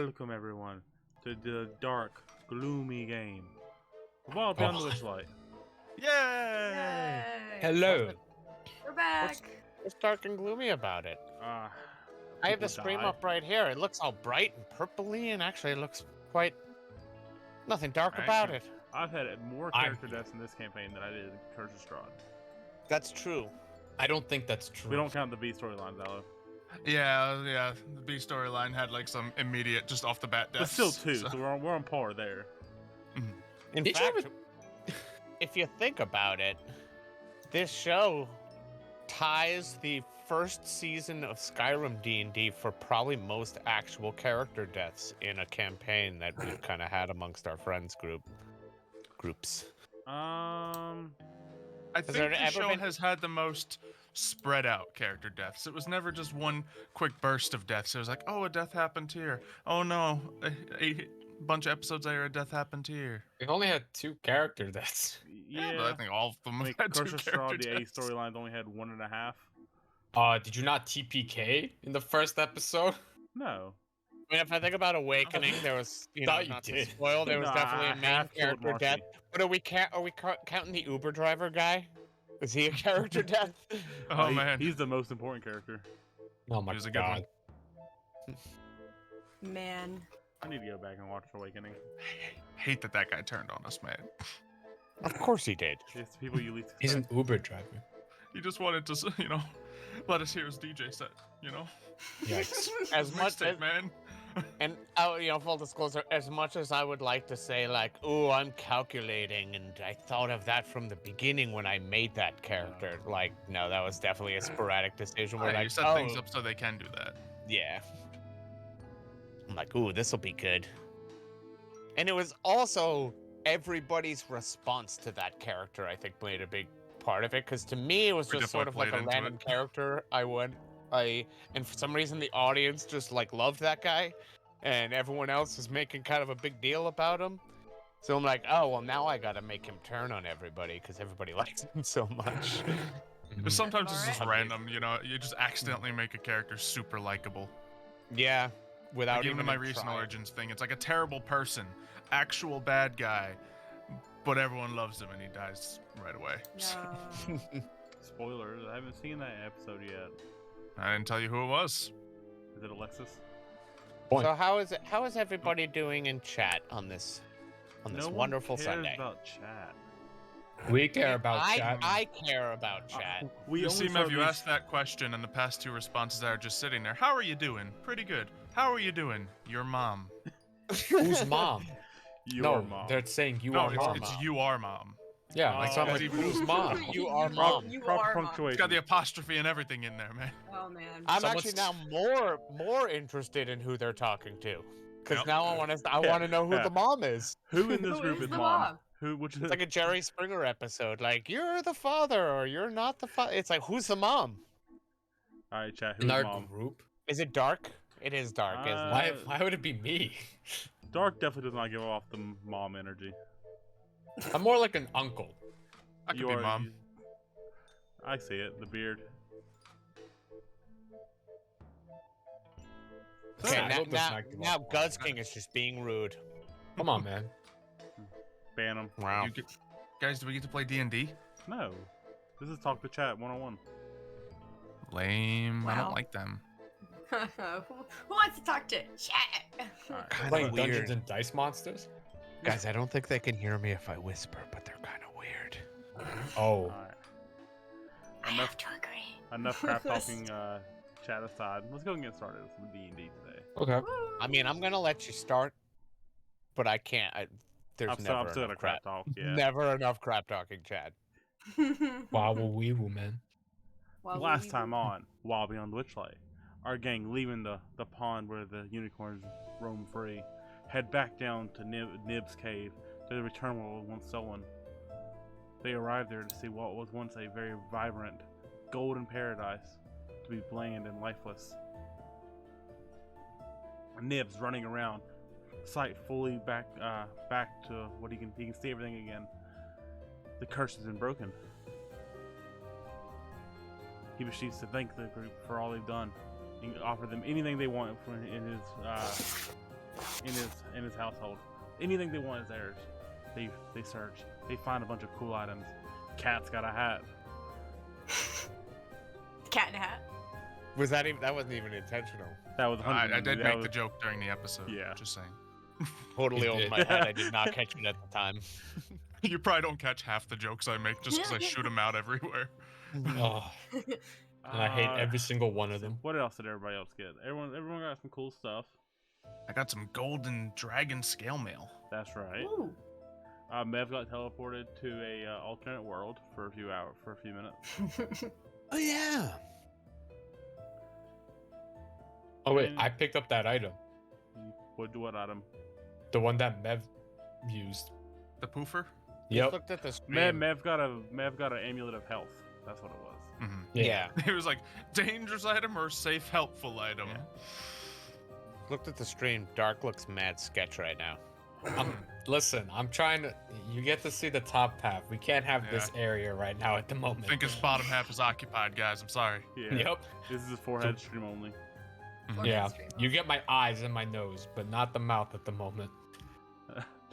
Welcome everyone to the dark, gloomy game of Beyond the Witchlight. Yay! Hello. We're back. What's dark and gloomy about it? I have the People screen die. up right here. It looks all bright and purpley, and actually it looks quite... nothing dark about it. I've had more character deaths in this campaign than I did in Curse of Strahd. That's true. I don't think that's true. We don't count the B storylines, though. Yeah. The B storyline had like some immediate, just off the bat deaths. But still two, so we're on par there. In Did you fact, if you think about it, this show ties the first season of Skyrim D&D for probably most actual character deaths in a campaign that we've kind of had amongst our friends groups. I think the show has had the most spread out character deaths. It was never just one quick burst of deaths. It was like, oh, a death happened here. Oh no, a bunch of episodes later, a death happened here. We've only had 2 character deaths. Yeah, but I think all of them I mean, had 2 Curse of character Strahd, the A deaths. storylines only had 1.5. Did you not TPK in the first episode? No. I mean, if I think about Awakening, there was, Thought you not to did. spoil, there was Nah, definitely a I main half killed character death. Marcy. But are we counting the Uber driver guy? Is he a character death? Oh man, He's the most important character. Oh my He was a good god. one. Man. I need to go back and watch Awakening. hate that guy turned on us, man. Of course he did. It's the people you least He's an expect. Uber driver. He just wanted to, let us hear his DJ set, Yikes. As much Mixtape, as, man. and full disclosure, as much as I would like to say like, "Ooh, I'm calculating," and I thought of that from the beginning when I made that character. Like, no, that was definitely a sporadic decision. Where Yeah, like, you set things up so they can do that. yeah. I'm like, ooh, this will be good. And it was also everybody's response to that character, I think, played a big part of it. Because to me, it was We just sort of like a definitely played random into character. And for some reason, the audience just like loved that guy, and everyone else was making kind of a big deal about him. So I'm like, oh well, now I gotta make him turn on everybody because everybody likes him so much. But sometimes it's just Alright. random, you just accidentally make a character super likable. Yeah, without Like, even even in my him recent trying. Origins thing, it's like a terrible person, actual bad guy, but everyone loves him and he dies right away. No. Spoilers, I haven't seen that episode yet. I didn't tell you who it was. Is it Alexis? Point. So how is everybody doing in chat on this No one wonderful cares Sunday? about chat. We care about chat. I care about chat. We You only see, start Mev, you these- asked that question, and the past 2 responses are just sitting there. How are you doing? Pretty good. How are you doing? Your mom. Who's mom? Your no, mom. they're saying you No, are mom. it's you are mom. Yeah, Oh, like so I'm that's like, even- who's mom? You are Prop- mom. You proper are mom. It's punctuation. got the apostrophe and everything in there, man. Oh man. I'm Someone's- actually now more interested in who they're talking to, because Yep. now I want to know who Yeah. the mom is. Who in this Who group is is the mom? mom? Which is It's like a Jerry Springer episode, like you're the father or you're not the father. It's like who's the mom? All right, chat. Who's In our mom? group? Is it dark? It is dark, isn't it? Why would it be me? Dark definitely does not give off the mom energy. I'm more like an uncle. I could be mom. I see it. The beard. Okay, I hope it's now not give now off- Guz King is just being rude. Come on, man. Ban him. Wow. Guys, do we get to play D&D? No. This is talk to chat 101. Lame. I Wow. don't like them. Who wants to talk to chat? Alright. Kind Playing of Dungeons weird. and Dice Monsters? Guys, I don't think they can hear me if I whisper, but they're kind of weird. Oh. Alright. I Enough- have to agree. Enough crap talking chat aside. Let's go and get started with some D&D today. Okay. I mean, I'm gonna let you start, but I can't. There's I'm still never gonna enough crap crap. talk, yeah. Never enough crap talking, Chad. Wobble weeble, man. Last time on Wild Beyond the Witchlight, our gang leaving the pond where the unicorns roam free, head back down to Nib's cave to return what was once stolen. They arrived there to see what was once a very vibrant, golden paradise to be bland and lifeless. Nib's running around, sight fully back to what he can see everything again. The curse has been broken. He proceeds to thank the group for all they've done and offer them anything they want in his in his household. Anything they want is theirs. They search. They find a bunch of cool items. Cat's got a hat. Cat in a hat. Was that even? That wasn't even intentional. That was I did make the joke during the episode. Yeah. Just saying. Totally You over did. my head. I did not catch it at the time. You probably don't catch half the jokes I make just because I shoot them out everywhere. Oh, and I hate every single one of them. What else did everybody else get? Everyone got some cool stuff. I got some golden dragon scale mail. That's right. Ooh. Mev got teleported to a alternate world for a few minutes. Oh yeah. Oh wait, I picked up that item. What item? The one that Mev used. The poofer? Just looked at the screen. Mev got an amulet of health. That's what it was. Mm-hmm. Yeah. It was like dangerous item or safe helpful item. Yeah. Looked at the stream. Dark looks mad sketch right now. Listen, I'm trying to. You get to see the top half. We can't have this area right now at the moment. I think his bottom half is occupied, guys. I'm sorry. Yeah. Yep. This is a forehead stream only. Yeah. You get my eyes and my nose, but not the mouth at the moment.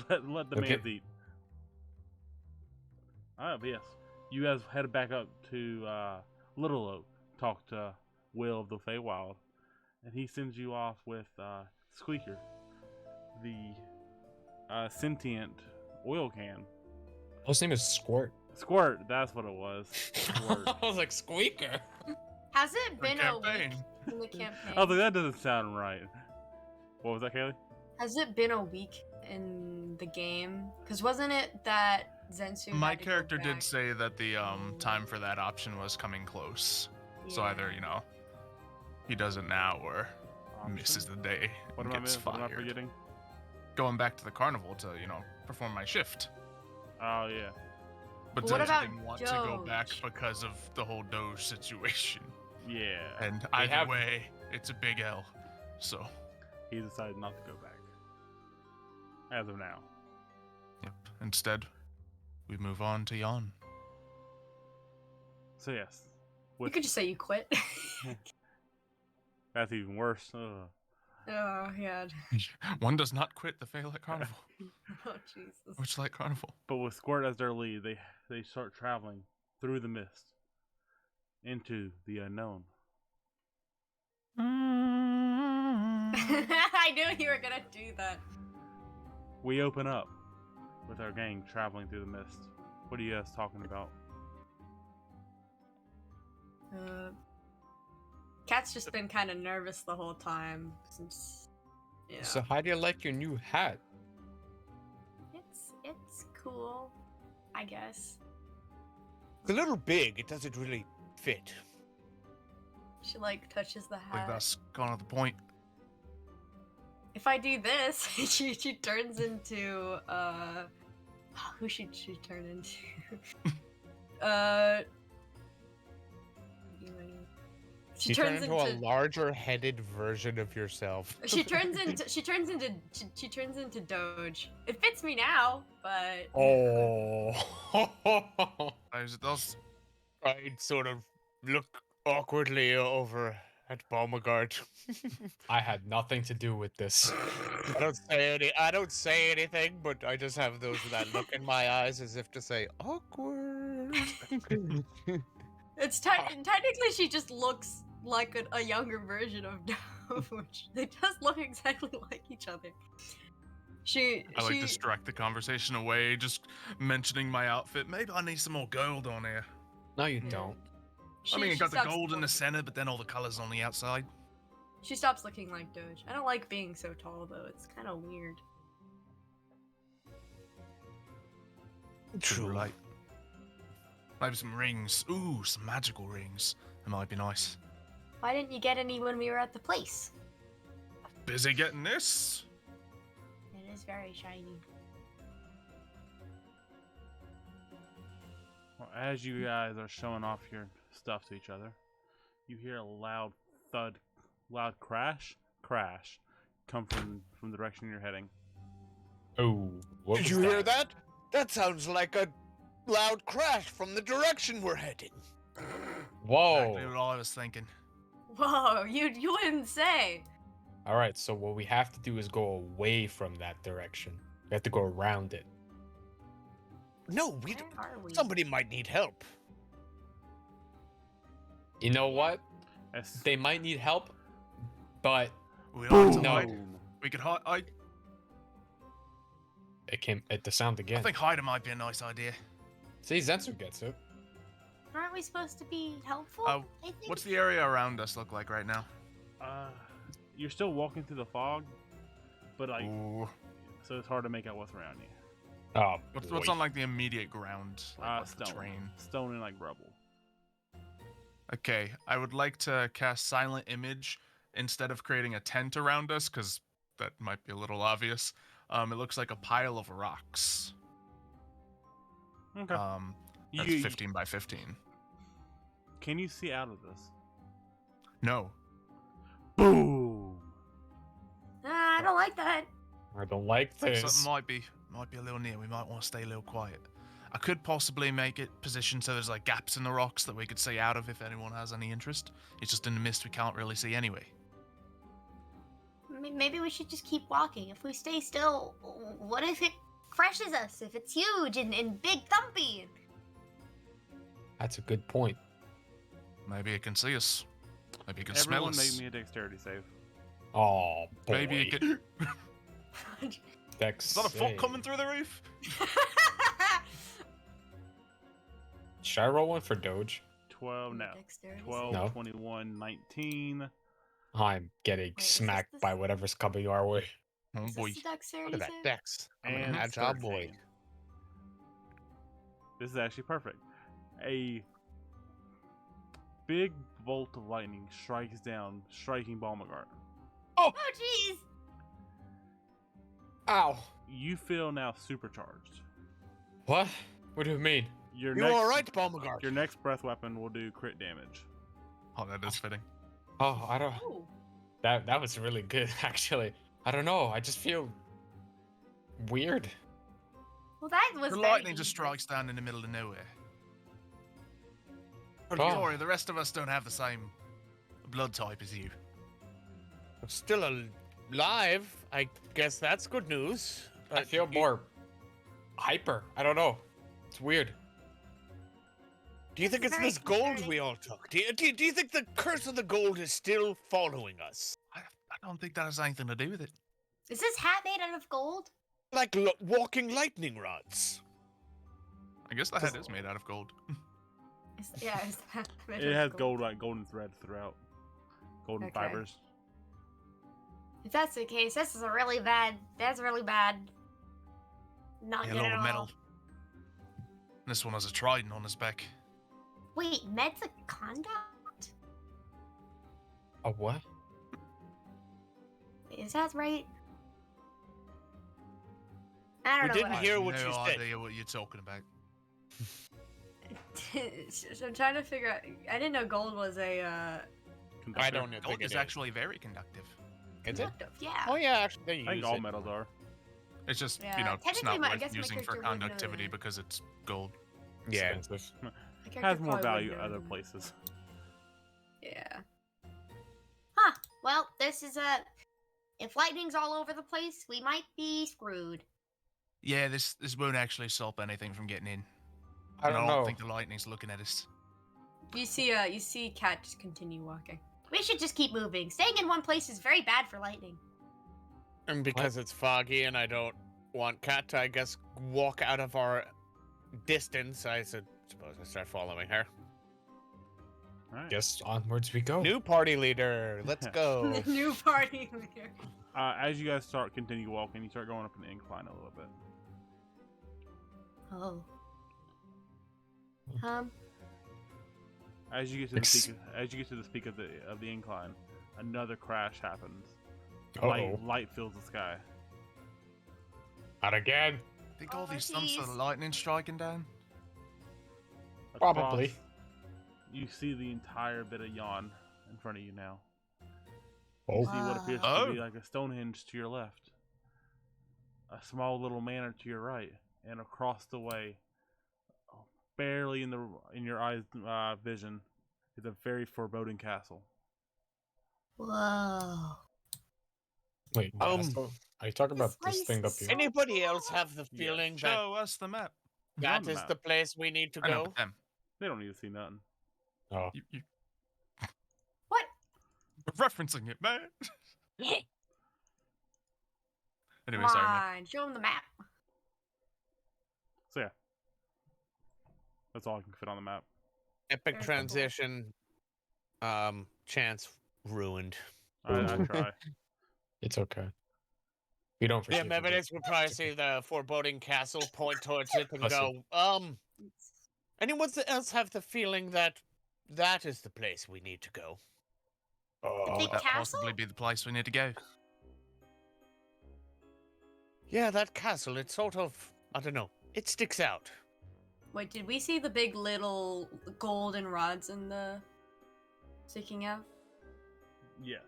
let the man eat. But yes, you guys headed back up to Little Oak, talk to Will of the Feywild, and he sends you off with Squeaker, the sentient oil can. Oh, his name is Squirt. Squirt, that's what it was. Squirt. I was like, Squeaker. Has it been a campaign. week in the campaign? I was like, that doesn't sound right. What was that, Kaylee? Has it been a week in the game? Because wasn't it that Zensu? My had to go character back? did say that the time for that option was coming close. So Yeah. either, he does it now or misses the day What and am gets I fired. forgetting? Going back to the carnival to, perform my shift. Oh yeah. But What Zenzu about didn't want to go back Doge? because of the whole Doge situation. Yeah. And They either have- way, it's a big L. So, He decided not to go back. As of now. yep. Instead, we move on to Yon. So yes. You could just say you quit. That's even worse. Ugh. Oh yeah. One does not quit the Feywild Carnival. Oh Jesus. Witchlight Carnival. But with Squirt as their lead, they start traveling through the mist into the unknown. I knew you were gonna do that. We open up with our gang traveling through the mist. What are you guys talking about? Cat's just been kind of nervous the whole time since. Yeah. So how do you like your new hat? It's cool, I guess. It's a little big. It doesn't really fit. She like touches the I think hat. that's kind of the point. If I do this, she turns into who should she turn into? She You turn turns into a larger-headed version of yourself. she turns into Doge. It fits me now, but Oh. Those I'd sort of look awkwardly over at Beauregard. I had nothing to do with this. I don't say anything, but I just have that look in my eyes as if to say awkward. it's technically she just looks like a younger version of Doge. They just look exactly like each other. I like distract the conversation away, just mentioning my outfit. Maybe I need some more gold on here. No, you don't. I mean, she it got the stops gold in the looking- center, but then all the colors on the outside. She stops looking like Doge. I don't like being so tall though. It's kind of weird. True. Like, maybe some rings. Ooh, some magical rings. That might be nice. Why didn't you get any when we were at the place? Busy getting this. It is very shiny. Well, as you guys are showing off your stuff to each other, you hear a loud thud, loud crash, come from the direction you're heading. Oh, what Did was you hear that? That sounds like a loud crash from the direction we're heading. Whoa! Exactly what I was thinking. Whoa, you wouldn't say. All right, so what we have to do is go away from that direction. We have to go around it. No, Where are we? somebody might need help. You know what? As- They might need help, but We don't have to No. hide. We could hide. it came at the sound I again. think hiding might be a nice idea. See, Zensu gets it. Aren't we supposed to be helpful? Oh, I think. What's the area around us look like right now? You're still walking through the fog, but like, Ooh. so it's hard to make out what's around you. Oh, What's boy. on like the immediate ground? Like what's the Stone, terrain? stone and like rubble. Okay, I would like to cast Silent Image instead of creating a tent around us, because that might be a little obvious. It looks like a pile of rocks. Okay. That's 15 by 15. Can you see out of this? No. Boom. I don't like that. I don't like this. Something might be a little near. We might want to stay a little quiet. I could possibly make it positioned so there's like gaps in the rocks that we could see out of if anyone has any interest. It's just in the mist we can't really see anyway. Maybe we should just keep walking. If we stay still, what if it crushes us? If it's huge and big thumpy? That's a good point. Maybe it can see us. Maybe it can smell Everyone us. make me a dexterity save. Oh, boy. Maybe it could. Dex Is that a foot save. coming through the roof? Should I roll one for Doge? 12, no. Dexterity 12, No. 21, 19. I'm getting Wait, is smacked this- by whatever's coming our way. Oh Is boy. this the dexterity Look at that save? Dex. I'm an And agile 13. boy. This is actually perfect. A big bolt of lightning strikes down, striking Balmagart. Oh, jeez! Ow. You feel now supercharged. What? What do you mean? Your You next, alright, Balmagart? Your next breath weapon will do crit damage. Oh, that is fitting. Oh, I don't. Ooh. That was really good, actually. I don't know. I just feel weird. Well, that was The very lightning just easy. strikes down in the middle of nowhere. But Oh. Sorry, the rest of us don't have the same blood type as you. I'm still alive. I guess that's good news. I feel more hyper. I don't know. It's weird. Do you think This it's is this very gold concerning. we all took? Do you think the curse of the gold is still following us? I don't think that has anything to do with it. Is this hat made out of gold? Like walking lightning rods. I guess the head is made out of gold. Yeah, is that made It out has of gold, like golden thread throughout. Golden Okay. fibers. If that's the case, this is a really bad. That's really bad. Not Yeah, a good lot at of all. metal. This one has a trident on his back. Wait, med's a conduct? A what? Is that right? I don't We know. didn't what I- hear what no you said. idea what you're talking about. So I'm trying to figure out. I didn't know gold was a I don't know. Gold is actually very conductive. Is it? conductive. Yeah. Oh yeah, actually they I think use all it. metals are. It's just, Yeah, it's technically not I worth guess my using for character wouldn't know conductivity that. because it's gold. Yeah. Expensive. My character Has more probably value wouldn't know other that. places. Yeah. Huh. Well, this is a. If lightning's all over the place, we might be screwed. Yeah, this won't actually stop anything from getting in. I And don't I don't know. think the lightning's looking at us. You see Cat just continue walking. We should just keep moving. Staying in one place is very bad for lightning. And because it's foggy and I don't want Kat to, I guess, walk out of our distance, I suppose I start following her. Alright. Guess onwards we go. New party leader, let's go. The new party leader. As you guys continue walking, you start going up an incline a little bit. Oh. As you get to the peak of the incline, another crash happens. Uh-oh. Light fills the sky. Not again. Think all Oh, these stumps jeez. of the lightning striking down? Probably. Across, you see the entire bit of yawn in front of you now. Oh. You see what appears to Oh. be like a Stonehenge to your left, a small little manor to your right, and across the way, barely in your eyes vision, is a very foreboding castle. Whoa. Wait, are you talking about this thing up here? Anybody else have the feeling that Show us the map. that is the place we need to I know, go? but them. They don't need to see nothing. Oh, You What? we're referencing it, man. Anyway, Come sorry, man. on, show him the map. So yeah, that's all I can fit on the map. Epic There's the transition. Chance ruined. I try. it's okay. We don't Yeah, forgive you, maybe this would probably see the foreboding castle, point towards it, and Bless go, anyone else have the feeling that that is the place we need to go? The Would big that castle? possibly be the place we need to go? Yeah, that castle, it's sort of, I don't know, it sticks out. Wait, did we see the big little golden rods in the sticking out? Yes.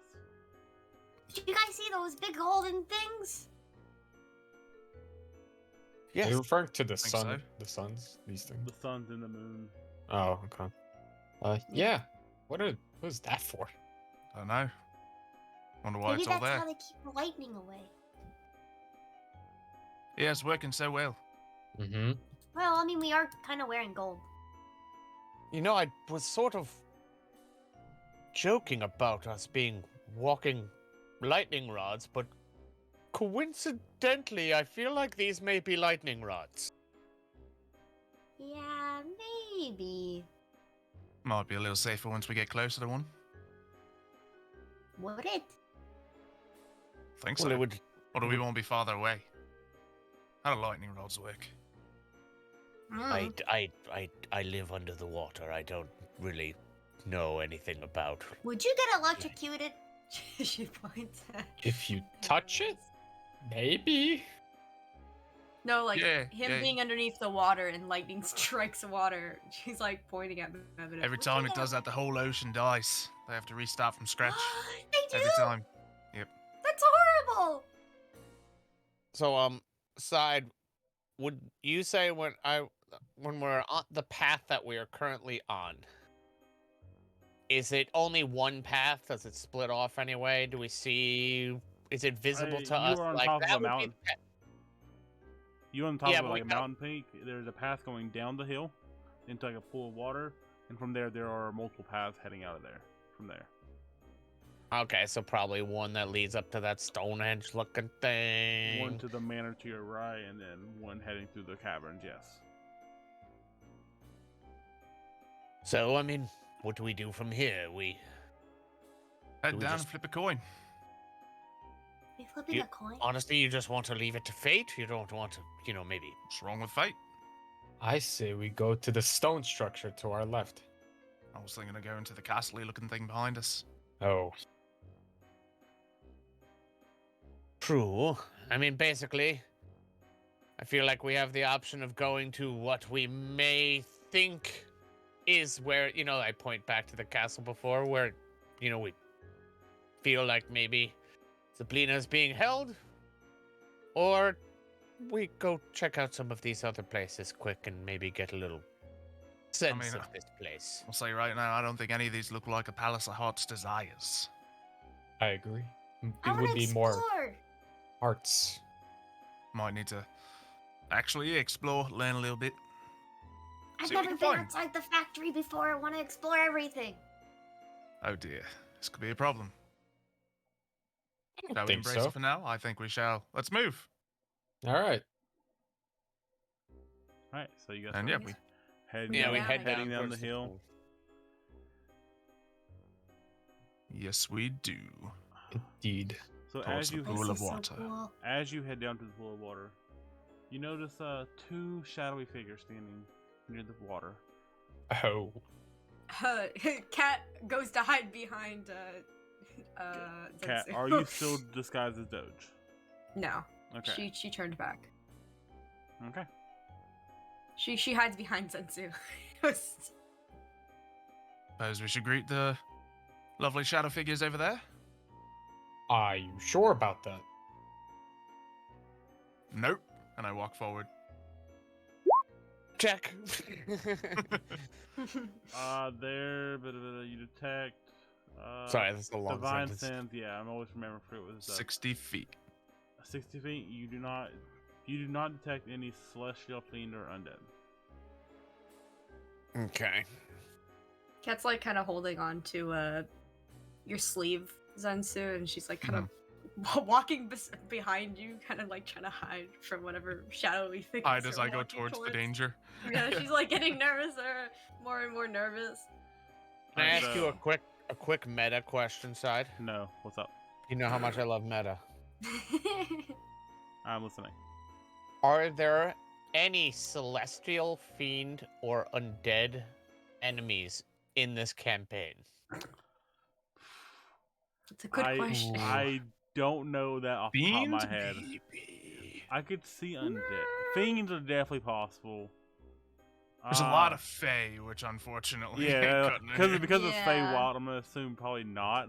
Did you guys see those big golden things? Are Yes. you referring to the Think sun? so. The suns? These things? The sun's and the moon. Oh, okay. Yeah. What is that for? I don't know. Wonder why Maybe it's all that's there. how they keep the lightning away. Yeah, it's working so well. Mm-hmm. Well, I mean, we are kind of wearing gold. You know, I was sort of joking about us being walking lightning rods, but coincidentally, I feel like these may be lightning rods. Yeah, maybe. Might be a little safer once we get closer to one. Would it? Think Well, so. it would. Or do we want to be farther away? How do lightning rods work? Mm. I live under the water. I don't really know anything about. Would you get electrocuted? She points at. If you touch it, maybe. No, like Yeah, him yeah. being underneath the water and lightning strikes the water. She's like pointing at the evidence. Every time it does that, the whole ocean dies. They have to restart from scratch. They do? Every time. That's horrible! So, side, would you say when we're on the path that we are currently on, is it only one path? Does it split off anyway? Do we see? Is it visible to you us? are on Like top of that a would be mountain. You on top Yeah, of but like a we got- mountain peak. There's a path going down the hill into like a pool of water, and from there are multiple paths heading out of there. From there. Okay, so probably one that leads up to that Stonehenge looking thing. One to the manor to your right, and then one heading through the caverns. Yes. So, I mean, what do we do from here? We Head we down just- and flip a coin. We flipping You- a coin? honestly, you just want to leave it to fate? You don't want to, maybe. What's wrong with fate? I say we go to the stone structure to our left. I was thinking of going to the castle-y looking thing behind us. Oh, True. I mean, basically, I feel like we have the option of going to what we may think is where, I point back to the castle before, where, we feel like maybe Sabrina is being held, or we go check out some of these other places quick and maybe get a little sense of this place. I'll say right now, I don't think any of these look like a palace of heart's desires. I agree. I It want would to be explore. more hearts. Might need to actually explore, learn a little bit. I've See what never you been find. outside the factory before. I want to explore everything. Oh dear, this could be a problem. I don't Shall we think embrace so. it for now? I think we shall. Let's move. All right. All right. So you guys. And are yeah, we heading Yeah, down, we down, head heading down the towards hill. pool. Yes, we do. Indeed. So Towards as the you pool This of is so water. cool. as you head down to the pool of water, you notice two shadowy figures standing near the water. Oh. Cat goes to hide behind Cat, Zensu. are you still disguised as Doge? No. Okay. She turned back. Okay. She hides behind Zensu. Suppose we should greet the lovely shadow figures over there? Are you sure about that? Nope. And I walk forward. Check. There, you detect Sorry, that's a long Divine sentence. sense. Yeah, I'm always remembering for it was 60 feet. 60 feet. You do not detect any celestial, fiend, or undead. Okay. Kat's like kind of holding on to your sleeve, Zensu, and she's like kind of walking behind you, kind of like trying to hide from whatever shadowy things. Hide as I go towards the danger. Yeah, she's like getting nervous or more and more nervous. Can I Alright, ask you a quick meta question, Side? No. What's up? You know how much I love meta. I'm listening. Are there any celestial, fiend, or undead enemies in this campaign? It's a good question. I don't know that off the top of Fiend, my head. maybe. I could see undead. Fiends are definitely possible. There's a lot of Fey, which unfortunately yeah, because of Yeah. Feywild, I'm gonna assume probably not.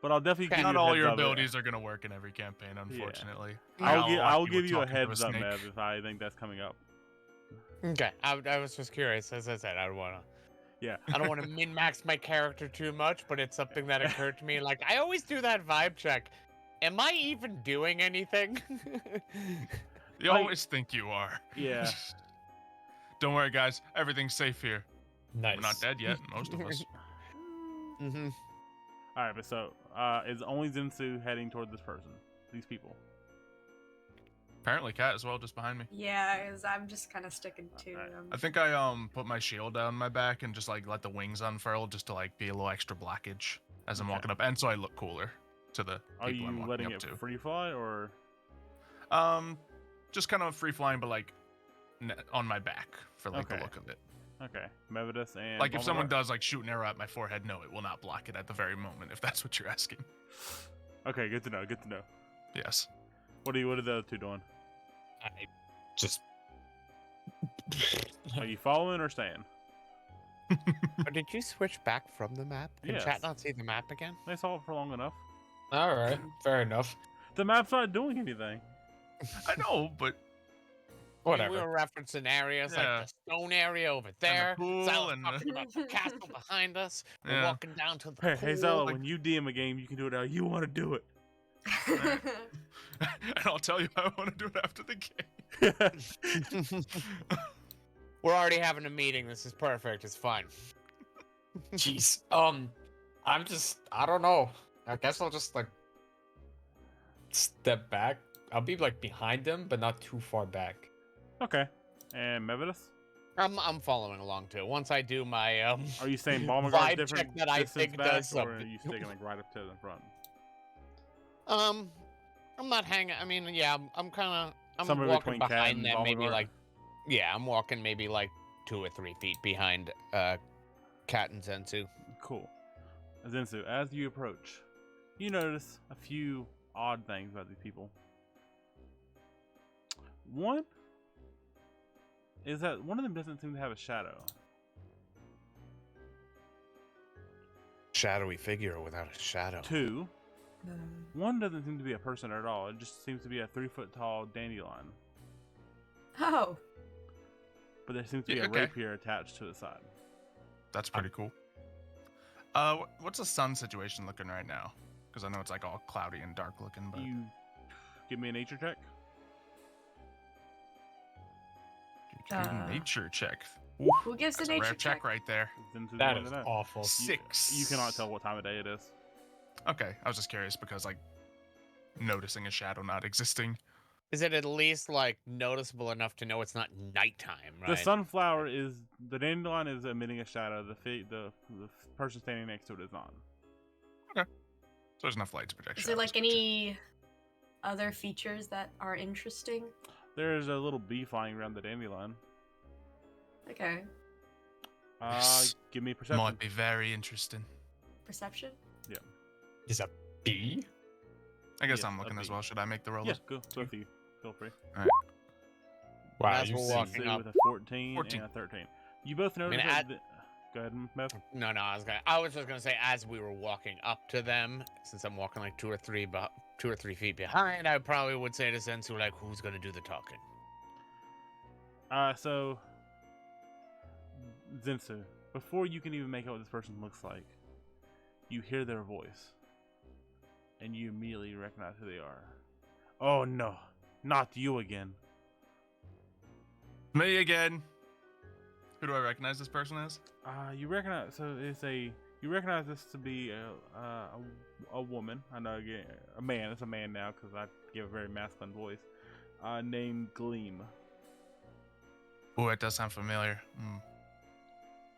But I'll definitely give you Not a all heads your up. abilities are gonna work in every campaign, unfortunately. I'll give you a heads up, Mev, if I think that's coming up. Okay, I was just curious. As I said, I don't want to. Yeah. I don't want to min-max my character too much, but it's something that occurred to me. Like, I always do that vibe check. Am I even doing anything? You always think you are. Yeah. Don't worry, guys. Everything's safe here. Nice. We're not dead yet, most of us. Mm-hmm. All right, but so is only Zensu heading toward this person, these people? Apparently, Cat as well, just behind me. Yeah, because I'm just kind of sticking to Alright. them. I think I put my shield down my back and just like let the wings unfurl just to like be a little extra blackage as I'm Okay. walking up, and so I look cooler to the Are people I'm you walking letting up it to. free fly or? Just kind of free flying, but like on my back for like Okay. the look of it. Okay, Mevidus and Like if someone Balmagor? does like shoot an arrow at my forehead, no, it will not block it at the very moment. If that's what you're asking. Okay, good to know. Good to know. Yes. What are the other two doing? I just. Are you following or staying? Or did you switch back from the map? Can Yes. chat not see the map again? They saw it for long enough. All right, fair enough. The map's not doing anything. I know, but Whatever. We were referencing areas Yeah. like the stone area over there. pool Zala's and the- talking about the castle behind us. We're Yeah. walking down to the Hey, pool. hey Zella, when you DM a game, you can do it how you want to do it. and I'll tell you how I want to do it after the game. We're already having a meeting. This is perfect. It's fine. Jeez. I don't know. I guess I'll just like step back. I'll be like behind them, but not too far back. Okay. And Mevidus? I'm following along too. Once I do my Are you saying Balmagor's vibe different check that I distance think back, does or are something. you sticking like right up to the front? I'm not hanging. I mean, yeah, I'm kind of. I'm Somewhere walking between Cat behind and them, maybe Balmagor? like. Yeah, I'm walking maybe like 2 or 3 feet behind Cat and Zensu. Cool. Zensu, as you approach, you notice a few odd things about these people. One is that one of them doesn't seem to have a shadow. Shadowy figure without a shadow. Two, one doesn't seem to be a person at all. It just seems to be a 3-foot tall dandelion. Oh. But there seems to be Yeah, a okay. rapier attached to the side. That's pretty cool. What's the sun situation looking right now? Because I know it's like all cloudy and dark looking, but You give me a nature check. nature check. Who gives the That's a nature rare check right there. Zensu's That going is to know. awful. You- 6. You cannot tell what time of day it is. Okay, I was just curious because like noticing a shadow not existing. Is it at least like noticeable enough to know it's not nighttime, right? The sunflower is the dandelion is emitting a shadow. The person standing next to it is not. So there's enough light to project Is there shadows. like any other features that are interesting? There's a little bee flying around the dandelion. Okay. Give me perception. Might be very interesting. Perception? Is a bee? I guess Yes, I'm a looking as bee. well. Should I make the roll? Yeah, go both of you. Feel free. Wow, As you we're see- walking Zensu up. with a 14, 14. and a 13. You both notice mean, that. Go ahead, Mev. No, I was just gonna say as we were walking up to them, since I'm walking like 2 or 3 feet behind, I probably would say to Zensu like, who's gonna do the talking? So Zensu, before you can even make out what this person looks like, you hear their voice, and you immediately recognize who they are. Oh no, not you again. Me again. Who do I recognize this person as? You recognize you recognize this to be a woman. I know again a man. It's a man now because I give a very masculine voice. Named Gleam. Oh, it does sound familiar.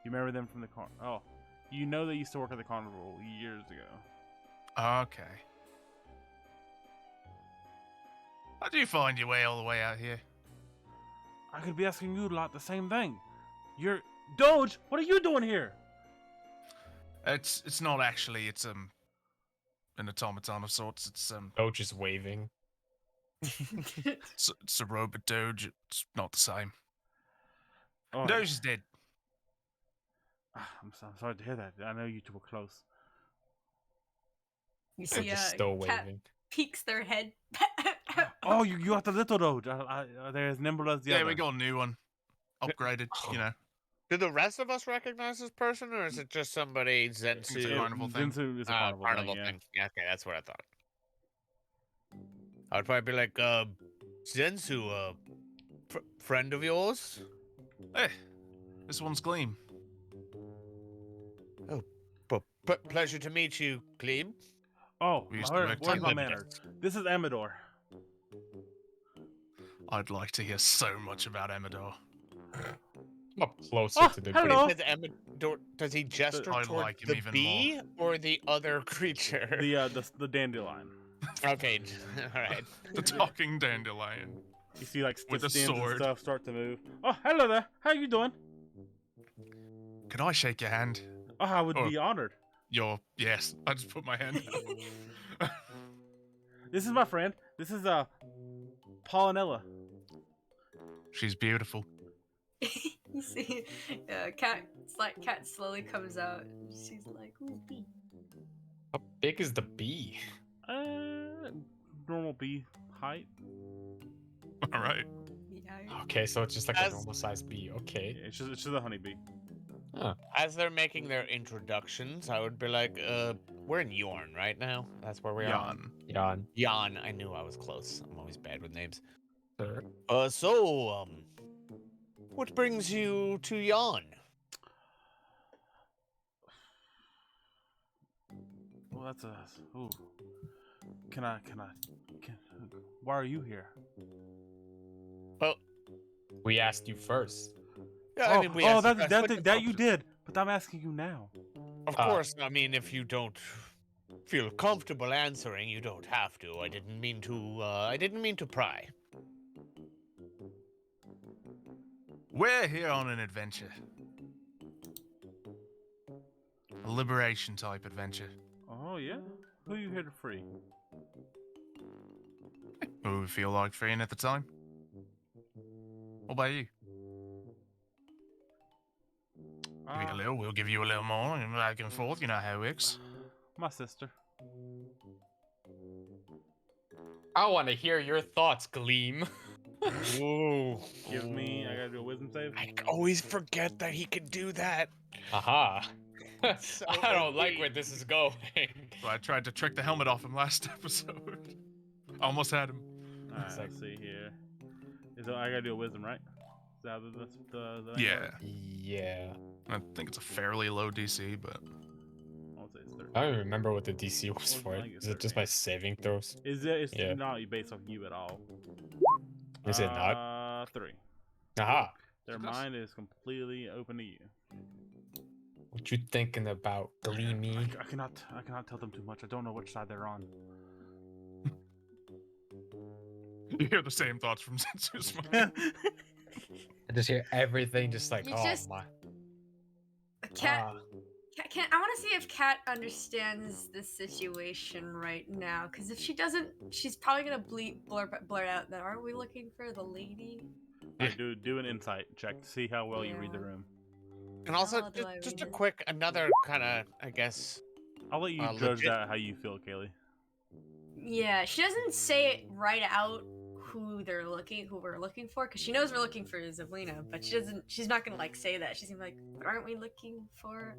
You remember them from the Oh, you know they used to work at the carnival years ago. Okay. How do you find your way all the way out here? I could be asking you a lot the same thing. You're Doge. What are you doing here? It's not actually. It's an automaton of sorts. It's Doge is waving. it's a robot Doge. It's not the same. Oh, Doge is dead. I'm sorry to hear that. I know you two were close. You They're see, just still cat waving. peeks their head. Oh, you got the little Doge. They're as nimble as the other. Yeah, we got a new one. Upgraded, you know. Do the rest of us recognize this person, or is it just somebody It's a Zensu? carnival thing. Zensu is a carnival, Carnival thing, thing. Yeah, okay, that's what I thought. I would probably be like, Zensu, friend of yours? Hey, this one's Gleam. Pleasure to meet you, Gleam. Oh, We used to work where's my together. manners? This is Amador. I'd like to hear so much about Amador. I'm up closer Oh, to the hello. Does he gesture I toward like him the even bee or the other creature? The dandelion. Okay, all right. The talking dandelion. You see like With the a stems and sword. stuff start to move. Oh, hello there. How you doing? Could I shake your hand? Oh, I would Oh. be honored. Yes. I just put my hand out. This is my friend. This is Paulinella. She's beautiful. You see, cat slowly comes out. And she's like, "Ooh, bee." How big is the bee? Normal bee height. All right. Yeah. Okay, so it's just like a As- normal sized bee. Okay. Yeah, it's just a honeybee. As they're making their introductions, I would be like, we're in Yorn right now. That's where we are. Jan. Jan. Jan. I knew I was close. I'm always bad with names. Sir. What brings you to Jan? Well, that's a. Ooh. Why are you here? We asked you first. Yeah, we asked you guys, but that you did. But I'm asking you now. Of course, I mean, if you don't feel comfortable answering, you don't have to. I didn't mean to pry. We're here on an adventure. A liberation type adventure. Oh yeah. Who are you here to free? Who we feel like freeing at the time. What about you? Give you a little, we'll give you a little more, and back and forth. You know how it works. My sister. I want to hear your thoughts, Gleam. Ooh. Give me. I gotta do a wisdom save. I always forget that he can do that. Aha. So I don't like OP. where this is going. So I tried to trick the helmet off him last episode. Almost had him. Alright, It's like- let's see here. I gotta do a wisdom, right? Is that the Yeah. Yeah. I think it's a fairly low DC, but I'll say it's 13. I don't even remember what the DC was Well, for I it. think it's Is it just 13. by saving throws? It's Yeah. not based off you at all. Is it not? 3. Aha. Their It does. mind is completely open to you. What you thinking about, Gleamy? I cannot tell them too much. I don't know which side they're on. you hear the same thoughts from Zensu's mind. I just hear everything just like, You oh just- my. Cat. Ah. I want to see if Kat understands the situation right now. Because if she doesn't, she's probably gonna blurt out that aren't we looking for the lady? Alright, do an insight check to see how well you read the Yeah. room. And also, How do I just read a it? quick, another kind of, I guess. I'll let you judge legit- that how you feel, Kaylee. Yeah, she doesn't say it right out who we're looking for, because she knows we're looking for Zelina, but she's not gonna like say that. She's gonna be like, but aren't we looking for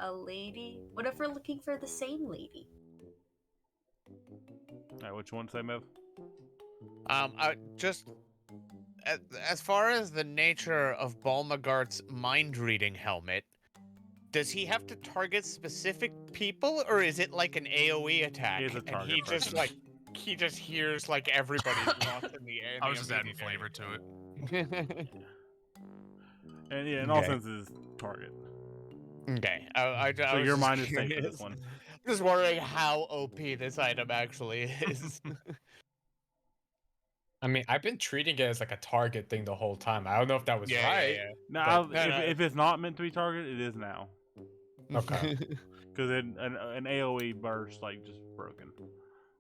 a lady? What if we're looking for the same lady? Alright, which one say, Mev? Just as far as the nature of Balmagart's mind-reading helmet, does he have to target specific people, or is it like an AOE attack? He is a and target he just person. like he just hears like everybody's thoughts in the air. I was just adding flavor to it. And yeah, in all Okay. senses, target. Okay. I So was your just mind is safe for curious. this one. Just wondering how OP this item actually is. I mean, I've been treating it as like a target thing the whole time. I don't know if that was right. Now, No, no. if it's not meant to be target, it is now. Okay. Because an AOE burst, like, just broken.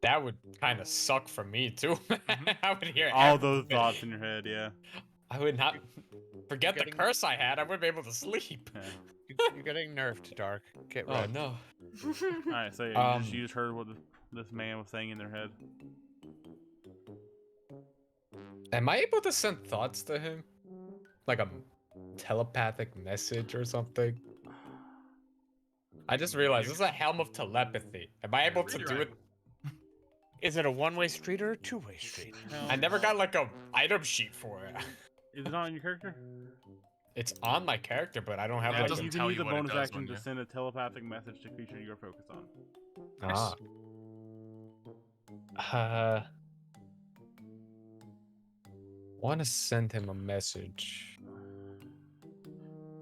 That would kind of suck for me too. I would hear All those everything. thoughts in your head, yeah. I would not forget the Getting- curse I had. I wouldn't be able to sleep. Yeah. You're getting nerfed, Dark. Get Oh right. no. Alright, so yeah, Um, you just heard what this man was saying in their head. Am I able to send thoughts to him? Like a telepathic message or something? I just realized this is a helm of telepathy. Am I able to do it? Is it a one-way street or a two-way street? I never got like a item sheet for it. Is it not in your character? It's on my character, but I don't have Yeah, it like doesn't You can tell use you a what it bonus does action when to you- send a telepathic message to creature you're focused on. Want to send him a message.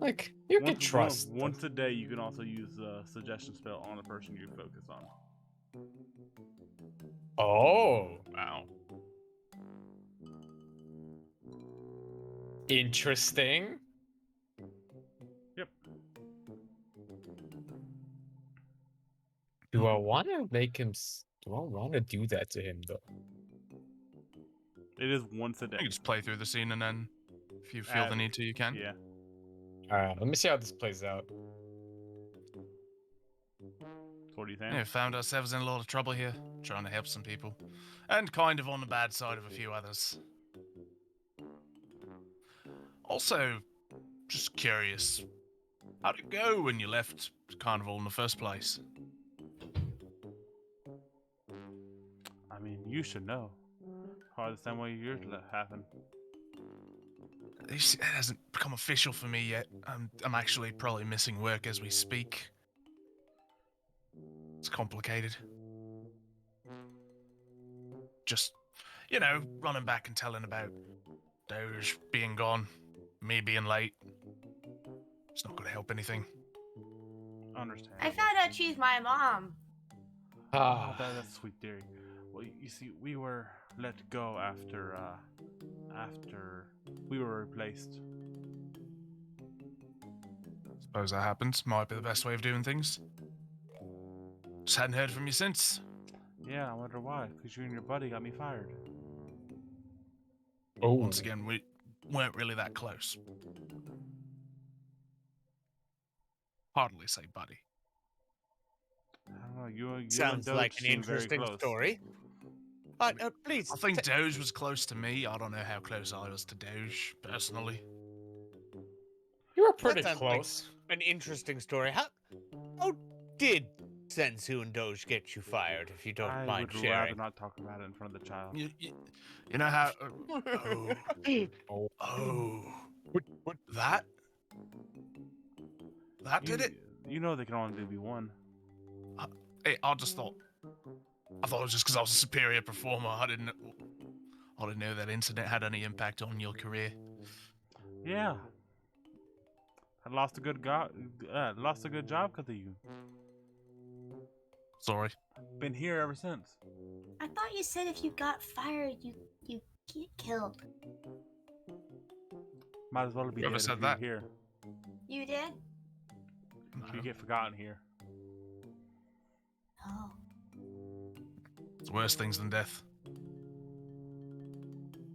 Like, you can trust. Once a day, you can also use the suggestion spell on a person you focus on. Oh, Wow. interesting. Yep. Do I want to make him? Do I want to do that to him though? It is once a day. You can just play through the scene and then, if you feel the need to, you can. Yeah. All right, let me see how this plays out. So what do you think? Yeah, found ourselves in a lot of trouble here, trying to help some people, and kind of on the bad side of a few others. Also, just curious, how'd it go when you left Carnival in the first place? I mean, you should know. Probably the same way yours happened. It hasn't become official for me yet. I'm actually probably missing work as we speak. It's complicated. Just, running back and telling about Doge being gone, me being late. It's not going to help anything. Understand. I found out she's my mom. Oh, that's a sweet theory. Well, you see, we were let go after we were replaced. Suppose that happens. Might be the best way of doing things. Just hadn't heard from you since. Yeah, I wonder why. Because you and your buddy got me fired. Oh, Once again, we weren't really that close. Hardly say buddy. I don't know. You and Sounds Doge like an seem very interesting close. story. Please. I think Doge was close to me. I don't know how close I was to Doge, personally. you were pretty sounds like- close. An interesting story. How did Sensu and Doge get you fired, if you don't I mind would rather sharing? not talk about it in front of the child. You know how... What? That? That did it? You know they can only be one. Hey, I thought it was just because I was a superior performer. I didn't know that incident had any impact on your career. Yeah. I lost a good job because of you. Sorry. Been here ever since. I thought you said if you got fired, you get killed. Might as well be Whoever dead said if you're that? here. You did? You get forgotten here. Oh. It's worse things than death.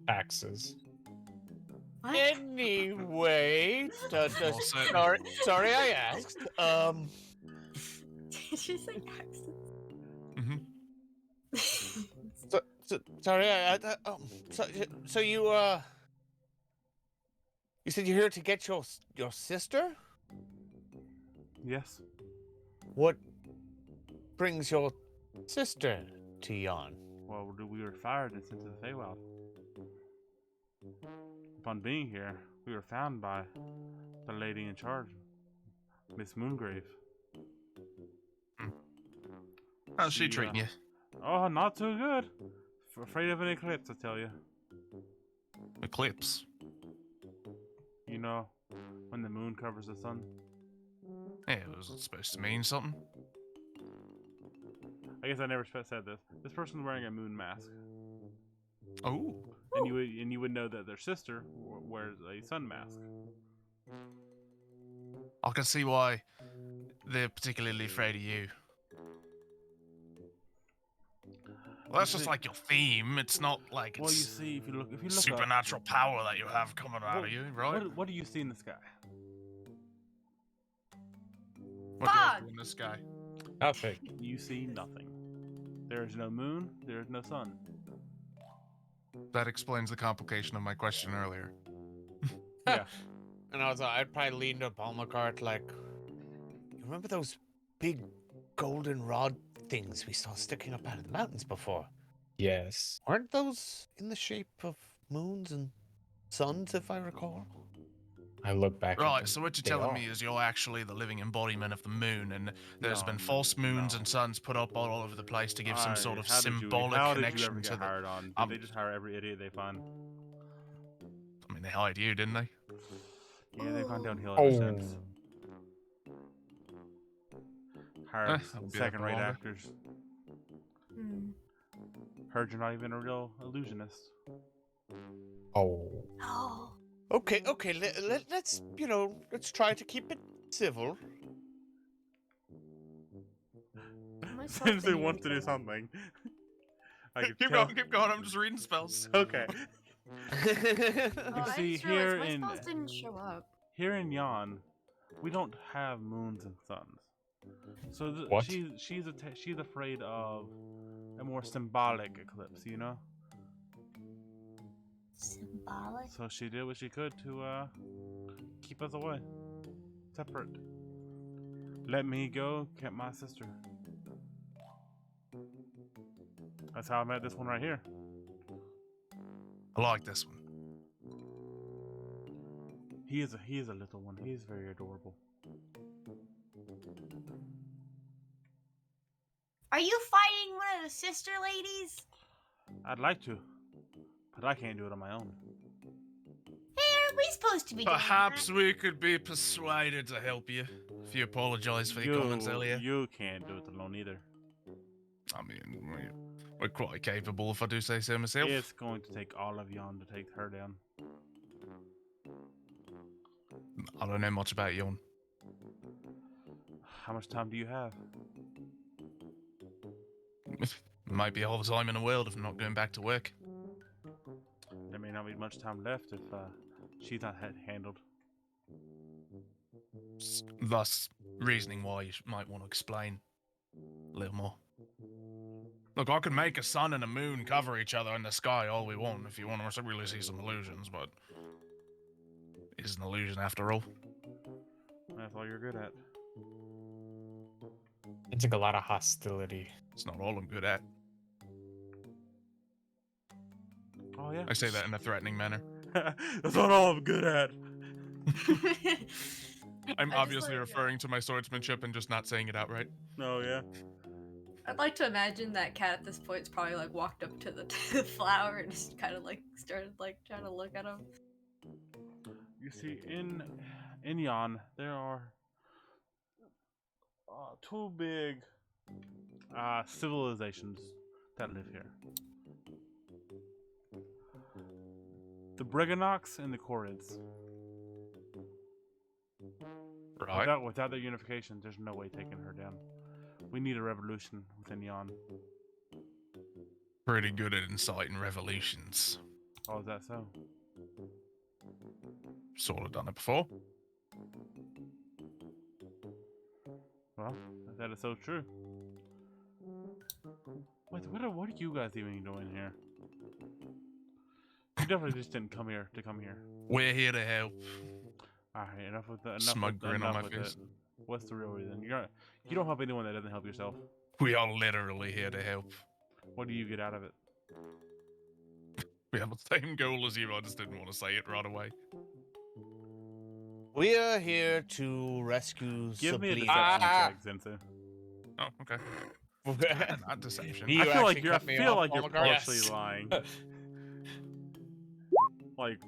Taxes. What? Anyway, Also- sorry I asked. Did you say accent? Mm-hmm. Sorry, so you said you're here to get your sister? Yes. What brings your sister to Yon? Well, we were fired and sent to the Feywild. Upon being here, we were found by the lady in charge, Miss Moongrave. How's she treating you? Oh, not too good. Afraid of an eclipse, I tell you. Eclipse? You know, when the moon covers the sun. Yeah, was it supposed to mean something? I guess I never said this. This person's wearing a moon mask, Oh. and you would know that their sister wears a sun mask. I can see why they're particularly afraid of you. Well, that's just like your theme. It's not like it's Well, you see, if you look supernatural power that you have coming out of you, right? What do you see in the sky? What do I Fog! do in the sky? Nothing. You see nothing. There is no moon. There is no sun. That explains the complication of my question earlier. Yeah. And I'd probably lean up on my cart like, you remember those big golden rod things we saw sticking up out of the mountains before? Yes. Aren't those in the shape of moons and suns, if I recall? I look back. at Right, them. so what you're They telling are. me is you're actually the living embodiment of the moon, and there's No, been false moons no. and suns put up all over the place to give some sort of How did symbolic you connection ever to get the... hired on? Did they just hire every idiot they find? I mean, they hired you, didn't they? Yeah, they've gone downhill ever since. Hired that'll be there for second-rate longer. actors. Hmm. Heard you're not even a real illusionist. Oh. Oh. Okay, let's, let's try to keep it civil. Sensei wants to do something. I could Keep tell. going, I'm just reading spells. Okay. Oh, I see, just realized here my in- spells didn't show up. Here in Yon, we don't have moons and suns. So What? she's afraid of a more symbolic eclipse, you know? Symbolic? So she did what she could to keep us away. Separate. Let me go, kept my sister. That's how I met this one right here. I like this one. He is a little one. He is very adorable. Are you fighting one of the sister ladies? I'd like to, but I can't do it on my own. Hey, aren't we supposed to be doing Perhaps that? we could be persuaded to help you. If you apologize for your comments earlier. You can't do it alone either. I mean, we're quite capable, if I do say so myself. It's going to take all of Yon to take her down. I don't know much about Yon. How much time do you have? Might be all the time in the world if I'm not going back to work. There may not be much time left if she's not handled. Thus, reasoning why you might want to explain a little more. Look, I could make a sun and a moon cover each other in the sky all we want if you want to really see some illusions, but it's an illusion after all. That's all you're good at. It's like a lot of hostility. It's not all I'm good at. Oh yeah. I say that in a threatening manner. That's not all I'm good at. I'm I just obviously like, referring to my swordsmanship and just not saying it outright. Oh yeah. I'd like to imagine that cat at this point is probably like walked up to the flower and just kind of like started like trying to look at him. You see, in Yon, there are two big civilizations that live here. The Briganox and the Chorids. Right. Without their unification, there's no way taking her down. We need a revolution within Yon. Pretty good at inciting revolutions. Oh, is that so? Sort of done it before. Well, that is so true. What are you guys even doing here? You definitely just didn't come here to come here. We're here to help. Alright, enough with that. Smug grin on my with face. it. What's the real reason? You don't help anyone that doesn't help yourself. We are literally here to help. What do you get out of it? We have the same goal as you. I just didn't want to say it right away. We are here to rescue Give me a Sublime. deception check, Zensu. Oh, okay. Not deception. You I feel like actually you're. I cut me feel off, like you're Oligarch? Yes. partially lying. Like,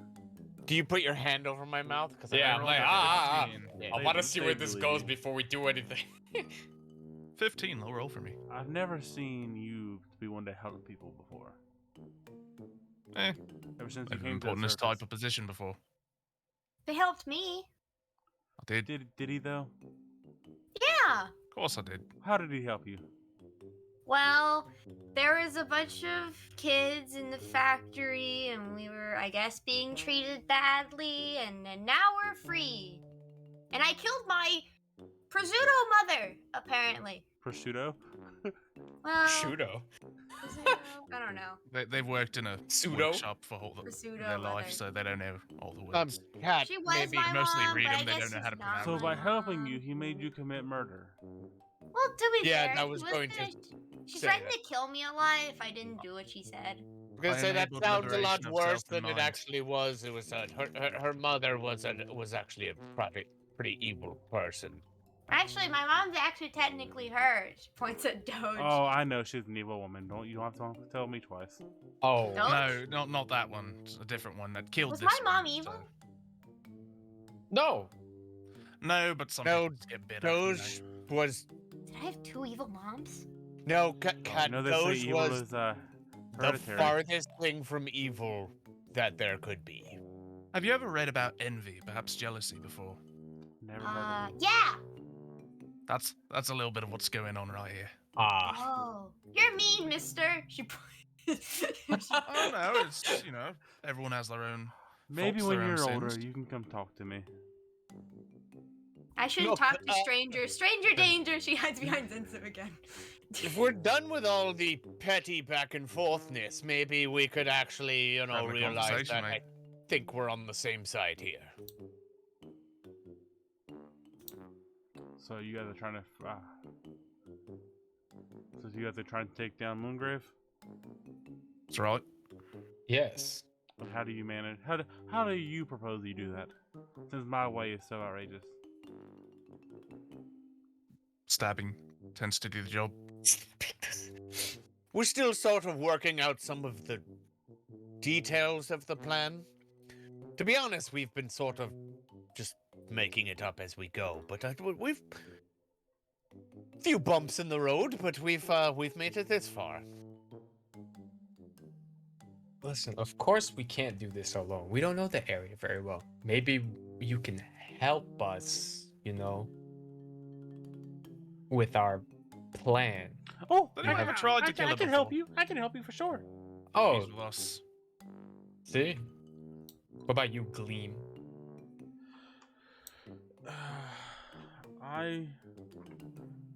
Do you put your hand over my mouth? Because Yeah, I'm like, I They- want to see they where this believe goes you. before we do anything. 15, low roll for me. I've never seen you be one to help people before. Eh, Ever since you I've came been to put in the this type circus. of position before. They helped me. I did. Did he though? Yeah. Of course I did. How did he help you? Well, there was a bunch of kids in the factory, and we were, I guess, being treated badly, and now we're free. And I killed my prosciutto mother, apparently. Prosciutto? Well, Shudo. prosciutto? I don't know. They've worked in a Pseudo? workshop for Prosciutto their life, mother. so they don't know all the words. Cat, She was maybe my mostly mom, read but them, I they guess don't know how to she's not pronounce So my by helping mom. you, he made you commit murder. Well, to be Yeah, fair, I she was going to She say threatened that. to kill me alive if I didn't do what she said. I'm gonna I say that enabled sounds a lot liberation of worse self and than it mind. actually was. It was her mother was actually a pretty evil person. Actually, my mom's actually technically her. She points at Doge. Oh, I know she's an evil woman. You don't have to tell me twice. Oh. Doge? No, not that one. It's a different one that killed Was this my mom one, evil? so- No. No, but some No, people get bitter. you know. Doge was Did I have two evil moms? no Oh, cat. no, they say Doge evil was is the hereditary. farthest thing from evil that there could be. Have you ever read about envy, perhaps jealousy, before? Never heard of it. Yeah. That's a little bit of what's going on right here. Ah. Oh, you're mean, mister. She. Oh no, it's everyone has their own. Maybe faults, when their own you're older, sins. you can come talk to me. I shouldn't Look, talk to strangers. Stranger danger. She hides behind Zensu again. If we're done with all the petty back and forthness, maybe we could actually, Have a realize conversation, that mate. I think we're on the same side here. So you guys are trying to. So you guys are trying to take down Moongrave. That's right. Yes. But how do you manage? How do you propose you do that? Since my way is so outrageous. Stabbing tends to do the job. We're still sort of working out some of the details of the plan. To be honest, we've been sort of just making it up as we go, but we've few bumps in the road, but we've made it this far. Listen, of course we can't do this alone. We don't know the area very well. Maybe you can help us, with our plan. Oh, But I tried to kill her I can help before. you. I can help you for sure. Oh, He's with us. see? What about you, Gleam?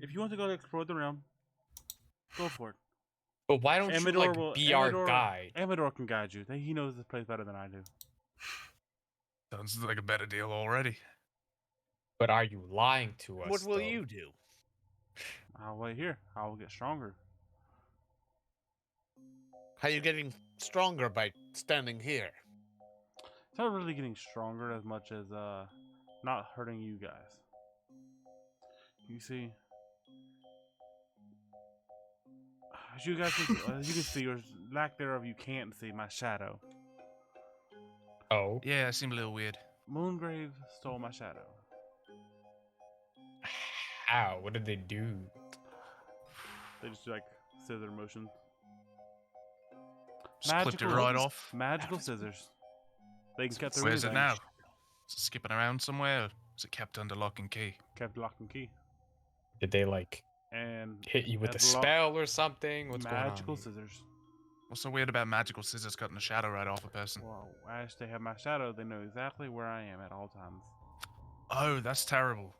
If you want to go explore the realm, go for it. But why don't you like will- be our Amador- guide? Amador can guide you. He knows this place better than I do. Sounds like a better deal already. But are you lying to us? What will though? you do? I'll wait here. I will get stronger. How you getting stronger by standing here? It's not really getting stronger as much as not hurting you guys. You see, as you guys as you can see, or lack thereof, you can't see my shadow. Oh, Yeah, it seemed a little weird. Moongrave stole my shadow. how? What did they do? They just do, like scissor motions. Just clipped it Magical- right off. Magical scissors. They can cut through Where's it anything. now? Is it skipping around somewhere? Or is it kept under lock and key? Kept lock and key. Did they like And hit you with a At lo- spell or something? What's magical going on? scissors. What's so weird about magical scissors cutting a shadow right off a person? Well, as they have my shadow, they know exactly where I am at all times. Oh, that's terrible.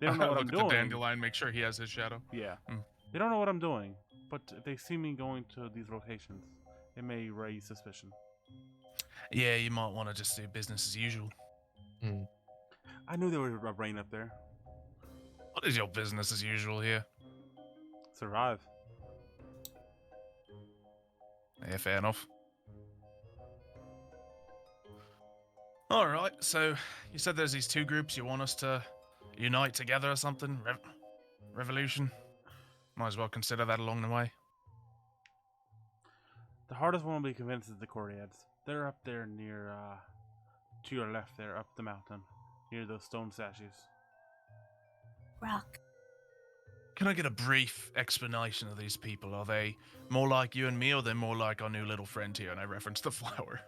They don't know what I'm Look at the doing. dandelion, make sure he has his shadow. Yeah. Hmm. They don't know what I'm doing. But if they see me going to these locations, it may raise suspicion. Yeah, you might want to just do business as usual. I knew there was a rain up there. What is your business as usual here? Survive. Yeah, fair enough. Alright, so you said there's these two groups you want us to unite together or something? Revolution? Might as well consider that along the way. The hardest one will be convinced is the Coriads. They're up there near, to your left there, up the mountain, near those stone statues. Rock. Can I get a brief explanation of these people? Are they more like you and me, or are they more like our new little friend here? And I reference the flower.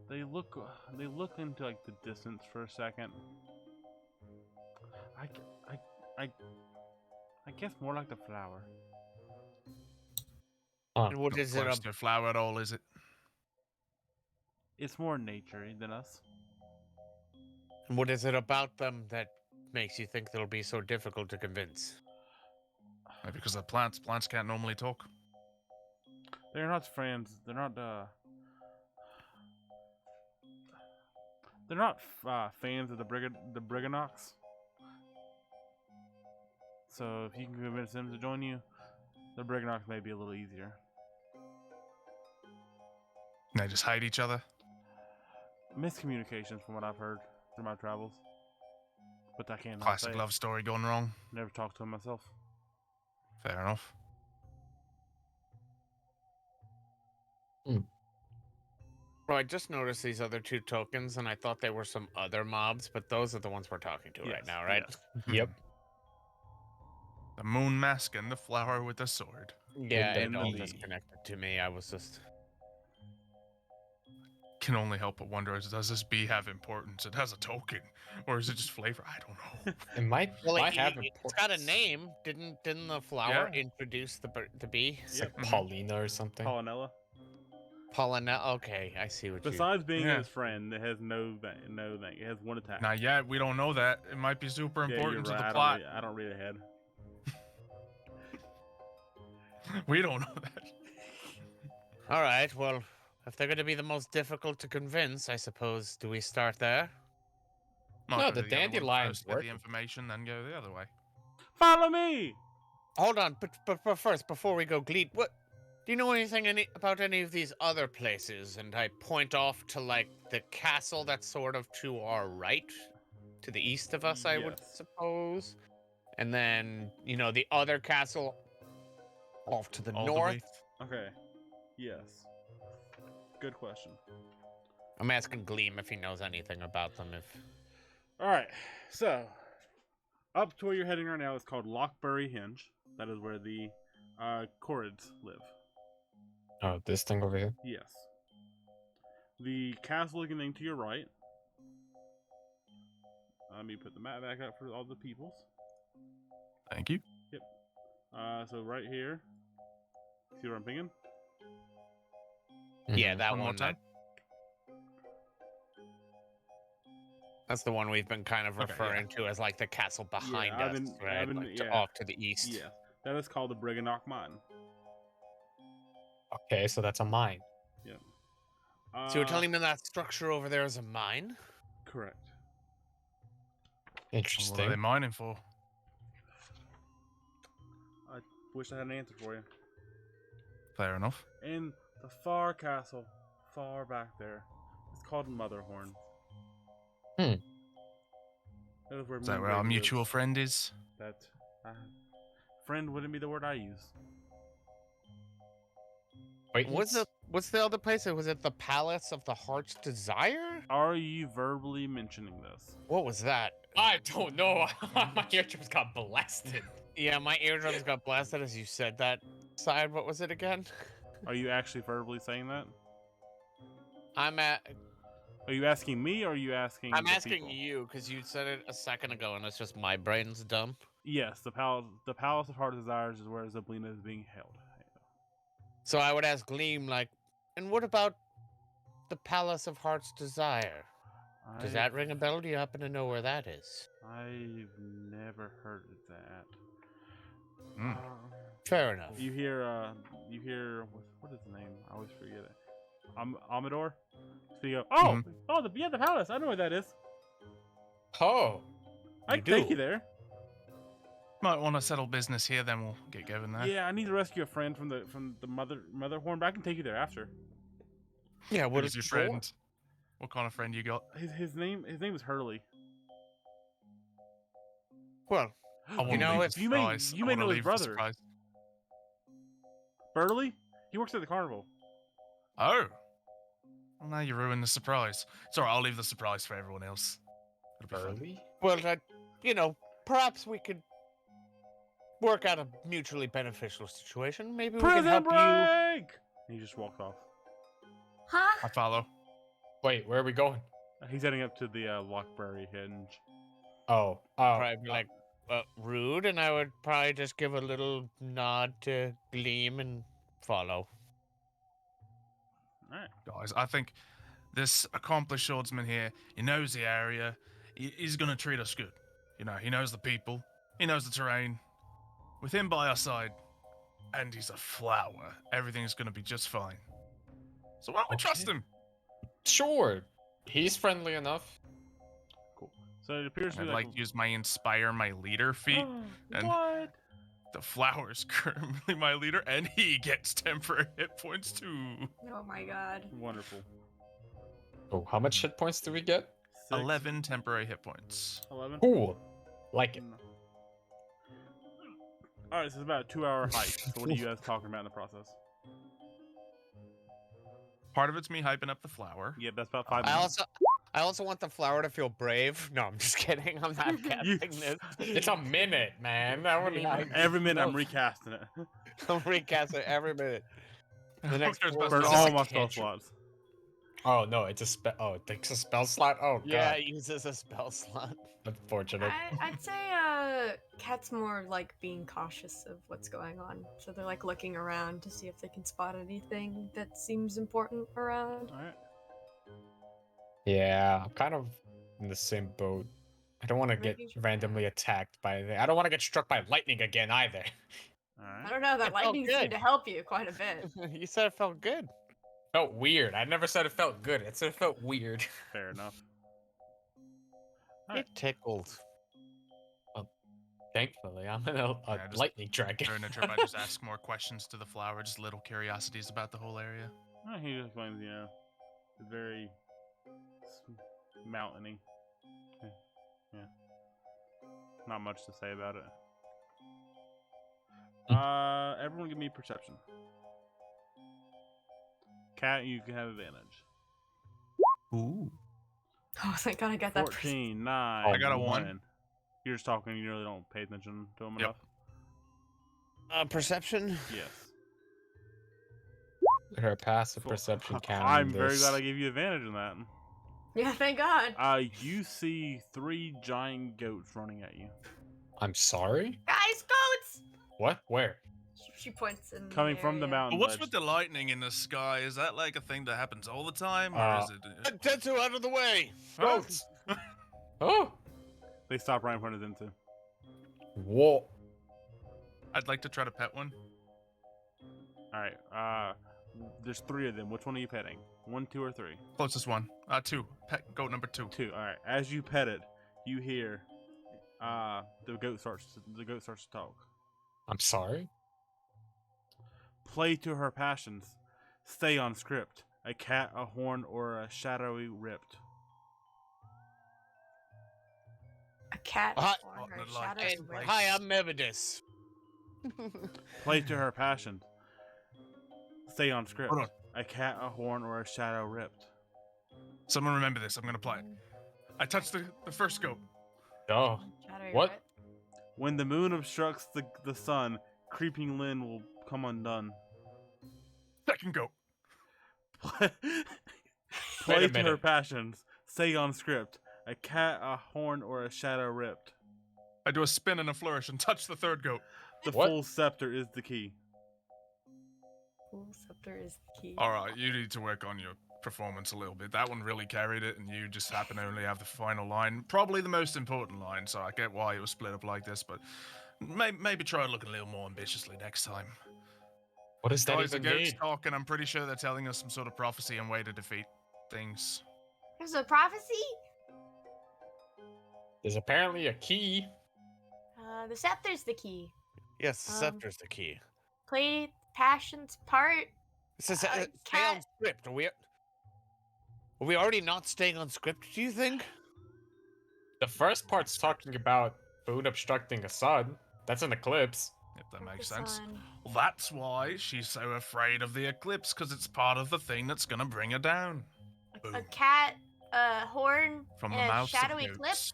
They look into like the distance for a second. I guess more like the flower. And what Not is it? close to a flower at all, is it? It's more nature-y than us. And what is it about them that makes you think they'll be so difficult to convince? Maybe because they're plants. Plants can't normally talk. They're not friends. They're not fans of the Briganox. So if you can convince them to join you, the Briganox may be a little easier. They just hate each other. Miscommunications, from what I've heard through my travels. But I can't. Classic love story gone wrong. Never talked to him myself. Fair enough. Bro, I just noticed these other two tokens, and I thought they were some other mobs, but those are the ones we're talking to right now, right? Yes. Yep. The moon mask and the flower with the sword. Yeah, it And all the- disconnected to me. I was just... Can only help but wonder, does this bee have importance? It has a token. Or is it just flavor? I don't know. It might, Well, might have it's got a importance. name. Didn't the flower Yeah. introduce the bee? It's like Mhm. Paulina or something. Pollinella. Paulina. Okay, I see what Besides being Yeah. his friend, it has no thing. It has one attack. Not yet. We don't know that. It might be super Yeah, important to you're right. the plot. I don't read ahead. We don't know that. All right. Well, if they're going to be the most difficult to convince, I suppose. Do we start there? Might No, go the to other one dandelions first, get work. the information, then go the other way. Follow me. Hold on, but first, before we go, Gleet, what do you know anything about any of these other places? And I point off to like the castle that's sort of to our right, to the east of us, I would Yes. suppose. And then the other castle off to the All the north. way. Okay. Yes. Good question. I'm asking Gleam if he knows anything about them. All right. So, up to where you're heading right now is called Lockbury Hinge. That is where the Corrids live. Oh, this thing over here. Yes. The castle looking to your right. Let me put the map back up for all the peoples. Thank you. So right here. See what I'm thinking? Yeah, that One more one. time? That's the one we've been kind of Okay, referring to as like the castle behind I've us, been- right? I've been- Like yeah. off to the east. Yes. That is called the Briganock Mine. Okay, so that's a mine. So you're telling me that structure over there is a mine? Correct. What are they Interesting. mining for? I wish I had an answer for you. Fair enough. In the far castle, far back there, it's called Motherhorn. Hmm. That is where Is that where our Moondragon mutual lives. friend is? That friend wouldn't be the word I use. Wait, What's the other place? Was it the Palace of the Heart's Desire? Are you verbally mentioning this? What was that? I don't know. My eardrums got blasted. Yeah, my eardrums got blasted as you said that. Side, what was it again? Are you actually verbally saying that? I'm asking me or are you asking the asking people? you because you said it a second ago, and it's just my brain's dumb. Yes, the Palace of Heart Desires is where Zablina is being held. So I would ask Gleam, like, and what about the Palace of Heart's Desire? Does that ring a bell? Do you happen to know where that is? I've never heard of that. Mm. Fair enough. You hear what is his name? I always forget it. Amador. So you go, oh, the palace. I know where that is. Oh, I can take you there. Might want to settle business here, then we'll get going there. Yeah, I need to rescue a friend from the mother horn, but I can take you there after. Yeah, what is your friend? What kind of friend you got? His name is Hurley. Well, you know, if you may know his brother. Burley? He works at the carnival. Oh. Well, now you ruined the surprise. It's alright, I'll leave the surprise for everyone else. Burley? Well, perhaps we could work out a mutually beneficial situation. Maybe we can help you. And he just walked off. Huh? I follow. Wait, where are we going? He's heading up to the Lockberry Hinge. Oh, Probably be like rude, and I would probably just give a little nod to Gleam and follow. All right, guys, I think this accomplished swordsman here, he knows the area. He's gonna treat us good. You know, he knows the people. He knows the terrain. With him by our side, and he's a flower, everything's gonna be just fine. So why don't we trust him? Sure. He's friendly enough. cool. So it appears to I'd be like to use my inspire my leader feat. And what? the flower's currently my leader, and he gets temporary hit points too. Oh my god. Wonderful. Oh, how much hit points do we get? 6, 11 temporary hit points. 11. Cool. Like it. All right, this is about a 2-hour hike. So what are you guys talking about in the process? Part of it's me hyping up the flower. Yeah, that's about 5 minutes. I also want the flower to feel brave. No, I'm just kidding. I'm not casting this. It's a minute, man. I wouldn't even... Every minute I'm recasting it. I'm recasting every minute. The next Burn all my spell slots. Oh no, it's a spell. Oh, it takes a spell slot. Oh god. Yeah, it uses a spell slot. Unfortunate. I'd say Cat's more like being cautious of what's going on. So they're like looking around to see if they can spot anything that seems important around. All right. Yeah, I'm kind of in the same boat. I don't want to get randomly attacked by anything. I don't want to get struck by lightning again either. All I right. don't know, that It felt lightning seemed good. to help you quite a bit. You said it felt good. Felt weird. I never said it felt good. I said it felt weird. Fair enough. It tickled. Thankfully, I'm in a just lightning dragon. During the trip, I just ask more questions to the flower, just little curiosities about the whole area. He just explains, it's very mountainy. Yeah. Not much to say about it. Everyone give me perception. Cat, you can have advantage. Ooh. Oh, thank god I got that. 14, 9. I got a 1. You're just talking, you really don't pay attention to them Yep. enough? Perception? Yes. Her passive So, perception count. I'm very glad I gave you advantage in that. Yeah, thank god. You see 3 giant goats running at you. I'm sorry? Guys, goats! What? Where? She points in Coming from the area. mountain. What's ledge. with the lightning in the sky? Is that like a thing that happens all the time, or is it? Tetsu, out of the way! Oh. Goats! Oh! They stop right in front of them too. Whoa. I'd like to try to pet one. Alright, there's 3 of them. Which one are you petting? 1, 2, or 3? Closest one. 2. Pet goat number 2. 2. Alright. As you pet it, you hear the goat starts to talk. I'm sorry? Play to her passions. Stay on script. A cat, a horn, or a shadowy ripped. A cat. Hi- or her Not like shadow this. ripped. Hi, I'm Mebidus. Play to her passion. Stay on script. Hold on. A cat, a horn, or a shadow ripped. Someone remember this. I'm gonna play it. I touched the first goat. Oh. Shadowy What? ripped. When the moon obstructs the sun, creeping Lynn will come undone. Second goat. Play Wait a to her minute. passions. Stay on script. A cat, a horn, or a shadow ripped. I do a spin and a flourish and touch the third goat. The What? full scepter is the key. Full scepter is the key. All right, you need to work on your performance a little bit. That one really carried it, and you just happen to only have the final line. Probably the most important line, so I get why it was split up like this, but maybe try looking a little more ambitiously next time. What does that Guys, the even goats mean? talk, and I'm pretty sure they're telling us some sort of prophecy and way to defeat things. There's a prophecy? There's apparently a key. The scepter's the key. Yes, the Um, scepter's the key. Play passion's part. This is uh, stay on cat- script. Are we already not staying on script, do you think? The first part's talking about food obstructing a sun. That's an eclipse. If that The makes sense. sun. Well, that's why she's so afraid of the eclipse, because it's part of the thing that's gonna bring her down. A Boom. cat, a horn, From the and a mouths shadowy of clip. goats.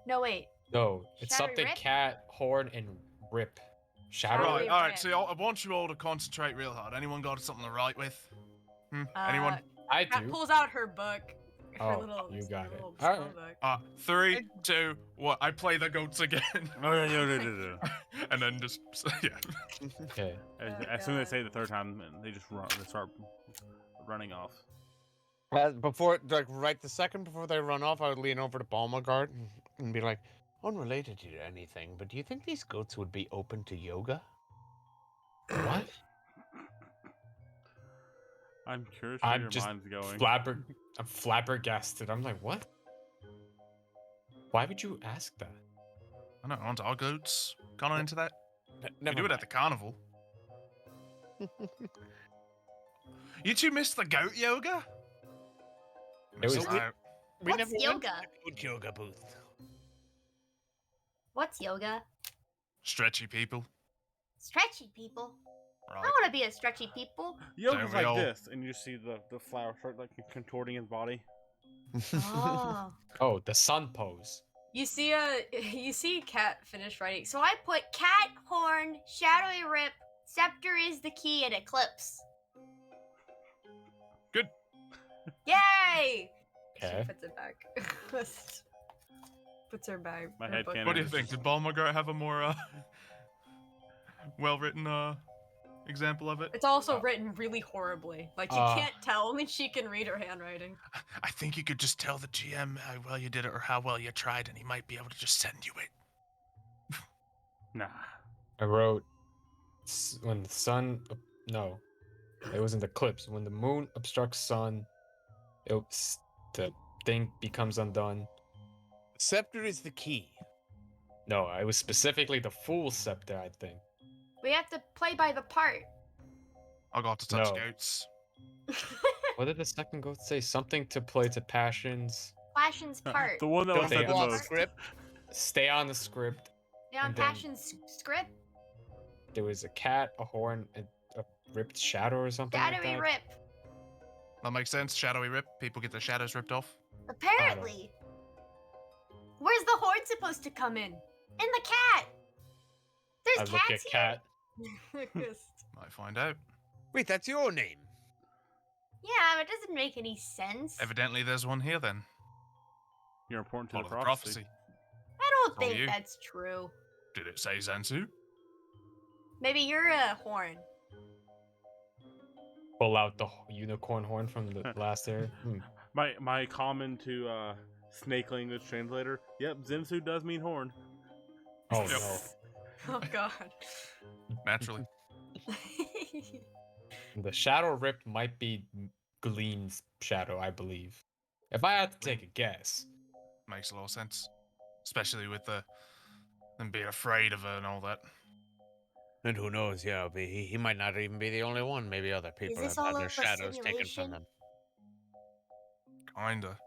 No, wait. No, it's Shadowy something rip? cat, horn, and rip. Shadow Shadowy Right, rip? alright, rip. so I want you all to concentrate real hard. Anyone got something to write with? Anyone? I Kat do. pulls out her book. Her Oh, little, you got it. little Alright. spell book. 3, 2, 1. I play the goats again. Oh, yeah. And then just, yeah. Okay. As soon as they say the third time, they just run. They start running off. Before, like, right the second before they run off, I would lean over to Balmagard and be like, unrelated to anything, but do you think these goats would be open to yoga? What? I'm curious where I'm your just mind's going. I'm flabbergasted. I'm like, what? Why would you ask that? I don't know, aren't our goats gone into that? We Never do it at the carnival. You two missed the goat yoga? It was- Missed out. We What's never went yoga? to the goat yoga booth. What's yoga? Stretchy people. Stretchy people. I Right. want to be a stretchy people. Yoga's Don't we like all- this, and you see the flower start like contorting his body. Oh. Oh, the sun pose. You see Kat finish writing. So I put cat, horn, shadowy rip, scepter is the key, and eclipse. Good. Yay! Okay. She puts it back. Puts her back. My her head book cannon What do you is think? just- Did Balmagart have a more well-written example of it? It's also written really horribly. Like you can't tell. Only she can read her handwriting. I think you could just tell the GM how well you did it or how well you tried, and he might be able to just send you it. Nah. I wrote when the sun. No, it was an eclipse. When the moon obstructs sun, the thing becomes undone. Scepter is the key. No, it was specifically the fool's scepter, I think. We have to play by the part. I got to touch No. goats. What did the second goat say? Something to play to passions. Passion's part. The one that Don't was they said the go off most. script. Stay on the script. Yeah, on and then- Passion's script. There was a cat, a horn, and a ripped shadow or something like Shadowy that. rip. That makes sense. Shadowy rip. People get their shadows ripped off. Apparently. Where's the horn supposed to come in? In the cat. There's I look at cats cat. Might find out. Wait, that's your name. here. Yeah, but it doesn't make any sense. Evidently, there's one here then. You're important to Follow the the prophecy. prophecy. I don't All think you. that's true. Did it say Zansu? Maybe you're a horn. Pull out the unicorn horn from the last area. My comment to snake language translator. Yep, Zensu does mean horn. Oh Yep. no. Oh god. Naturally. The shadow ripped might be Glean's shadow, I believe. If I had to take a guess. Makes a lot of sense. Especially with them being afraid of her and all that. And who knows, yeah, he might not even be the only one. Maybe other people this have had all their a shadows taken simulation? from them. Kinda.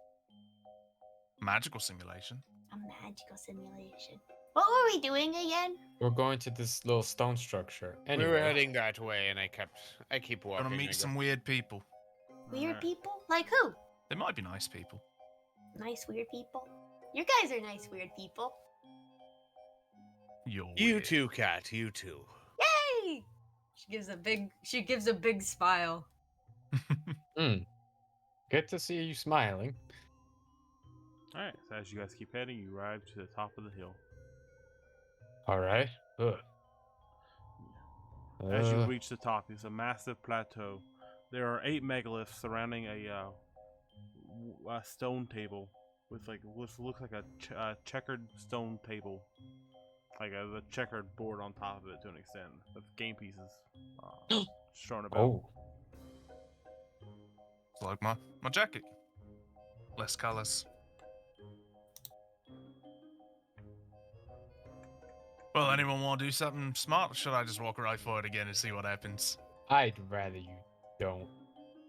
Magical simulation. A magical simulation. What were we doing again? We're going to this little stone structure. Anyway, We were heading that way, and I keep walking. Gonna I meet go, some weird people. Weird Alright. people? Like who? They might be nice people. Nice weird people. You guys are nice weird people. You're You weird. too, cat. You too. Yay! She gives a big smile. Good to see you smiling. Alright, so as you guys keep heading, you arrive to the top of the hill. All right. Ugh. As you reach the top, it's a massive plateau there are 8 megaliths surrounding a stone table with like what looks like a checkered stone table, like a checkered board on top of it to an extent, with game pieces strewn about. Oh. It's like my jacket. Less colors. Well, anyone want to do something smart? Or should I just walk right for it again and see what happens? I'd rather you don't.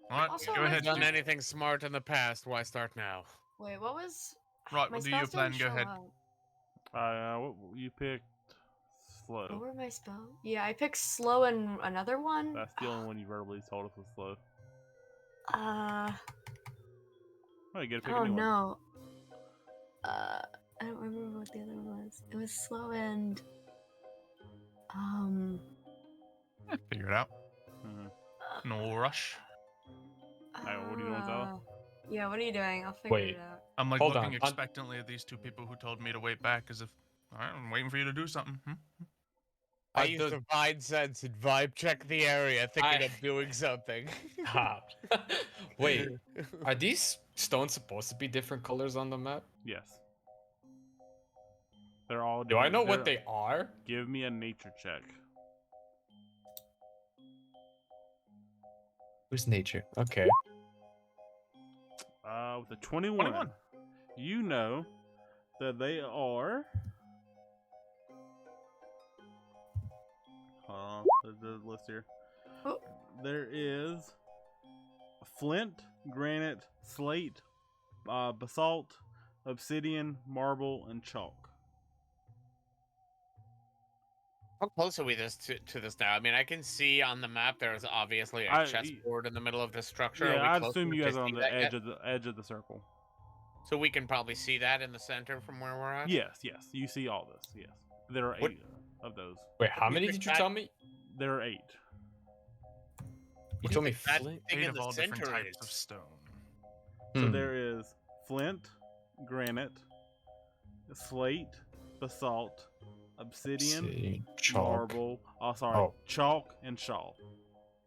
All right, Also, go let's ahead. Done just- anything smart in the past? Why start now? Wait, what was? Right, My we'll do your spells don't plan, go show ahead. up. What you picked slow. What were my spells? Yeah, I picked slow and another one. That's the only one you verbally told us was slow. Oh, you gotta pick a Oh new one. no. I don't remember what the other one was. It was slow and Figure it out. Mhm. No rush. Alright, what are you doing, Tyler? Yeah, what are you doing? I'll figure Wait. it out. I'm like Hold looking on. expectantly at these two people who told me to wait back as if, all right, I'm waiting for you to do something. I Does- use divine sense and vibe check the area, thinking of doing something. Ah. Wait, are these stones supposed to be different colors on the map? Yes. They're all. Do I know what they're- they are? Give me a nature check. Who's nature? Okay. With a 21, 21. you know that they are. There's the list here. Oh. There is flint, granite, slate, basalt, obsidian, marble, and chalk. How close are we to this now? I mean, I can see on the map there's obviously a I- chessboard in the middle of this structure. Yeah, Are we I close assume enough you to guys are on see the that edge yet? of the circle. So we can probably see that in the center from where we're at? Yes, you see all this. Yes, there are What- 8 of those. Wait, how You many think did you that- tell me? There are 8. You told me That flint. thing 8 in of the all different center types is. of stone. So Hmm. there is flint, granite, slate, basalt, obsidian, Obsidian, chalk. marble. Oh, sorry, Oh. chalk and shawl.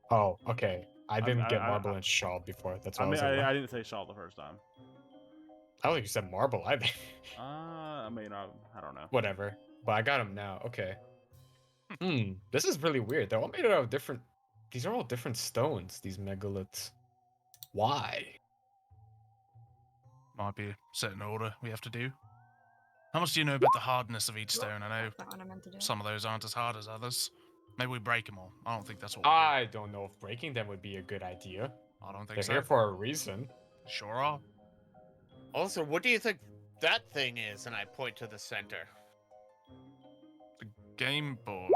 Oh, okay. I didn't get I- marble and shawl before. That's why I I mean, was like, I what? didn't say shawl the first time. I don't think you said marble either. I mean, I don't know. Whatever. But I got them now. Okay. This is really weird. They're all made out of different. These are all different stones. These megaliths. Why? Might be a certain order we have to do. How much do you know about the hardness of each stone? I know That's not what I meant to do. some of those aren't as hard as others. Maybe we break them all. I don't think that's what we I don't know if breaking them would be a good idea. do. I don't think They're so. here for a reason. Sure are. Also, what do you think that thing is? And I point to the center. Game board.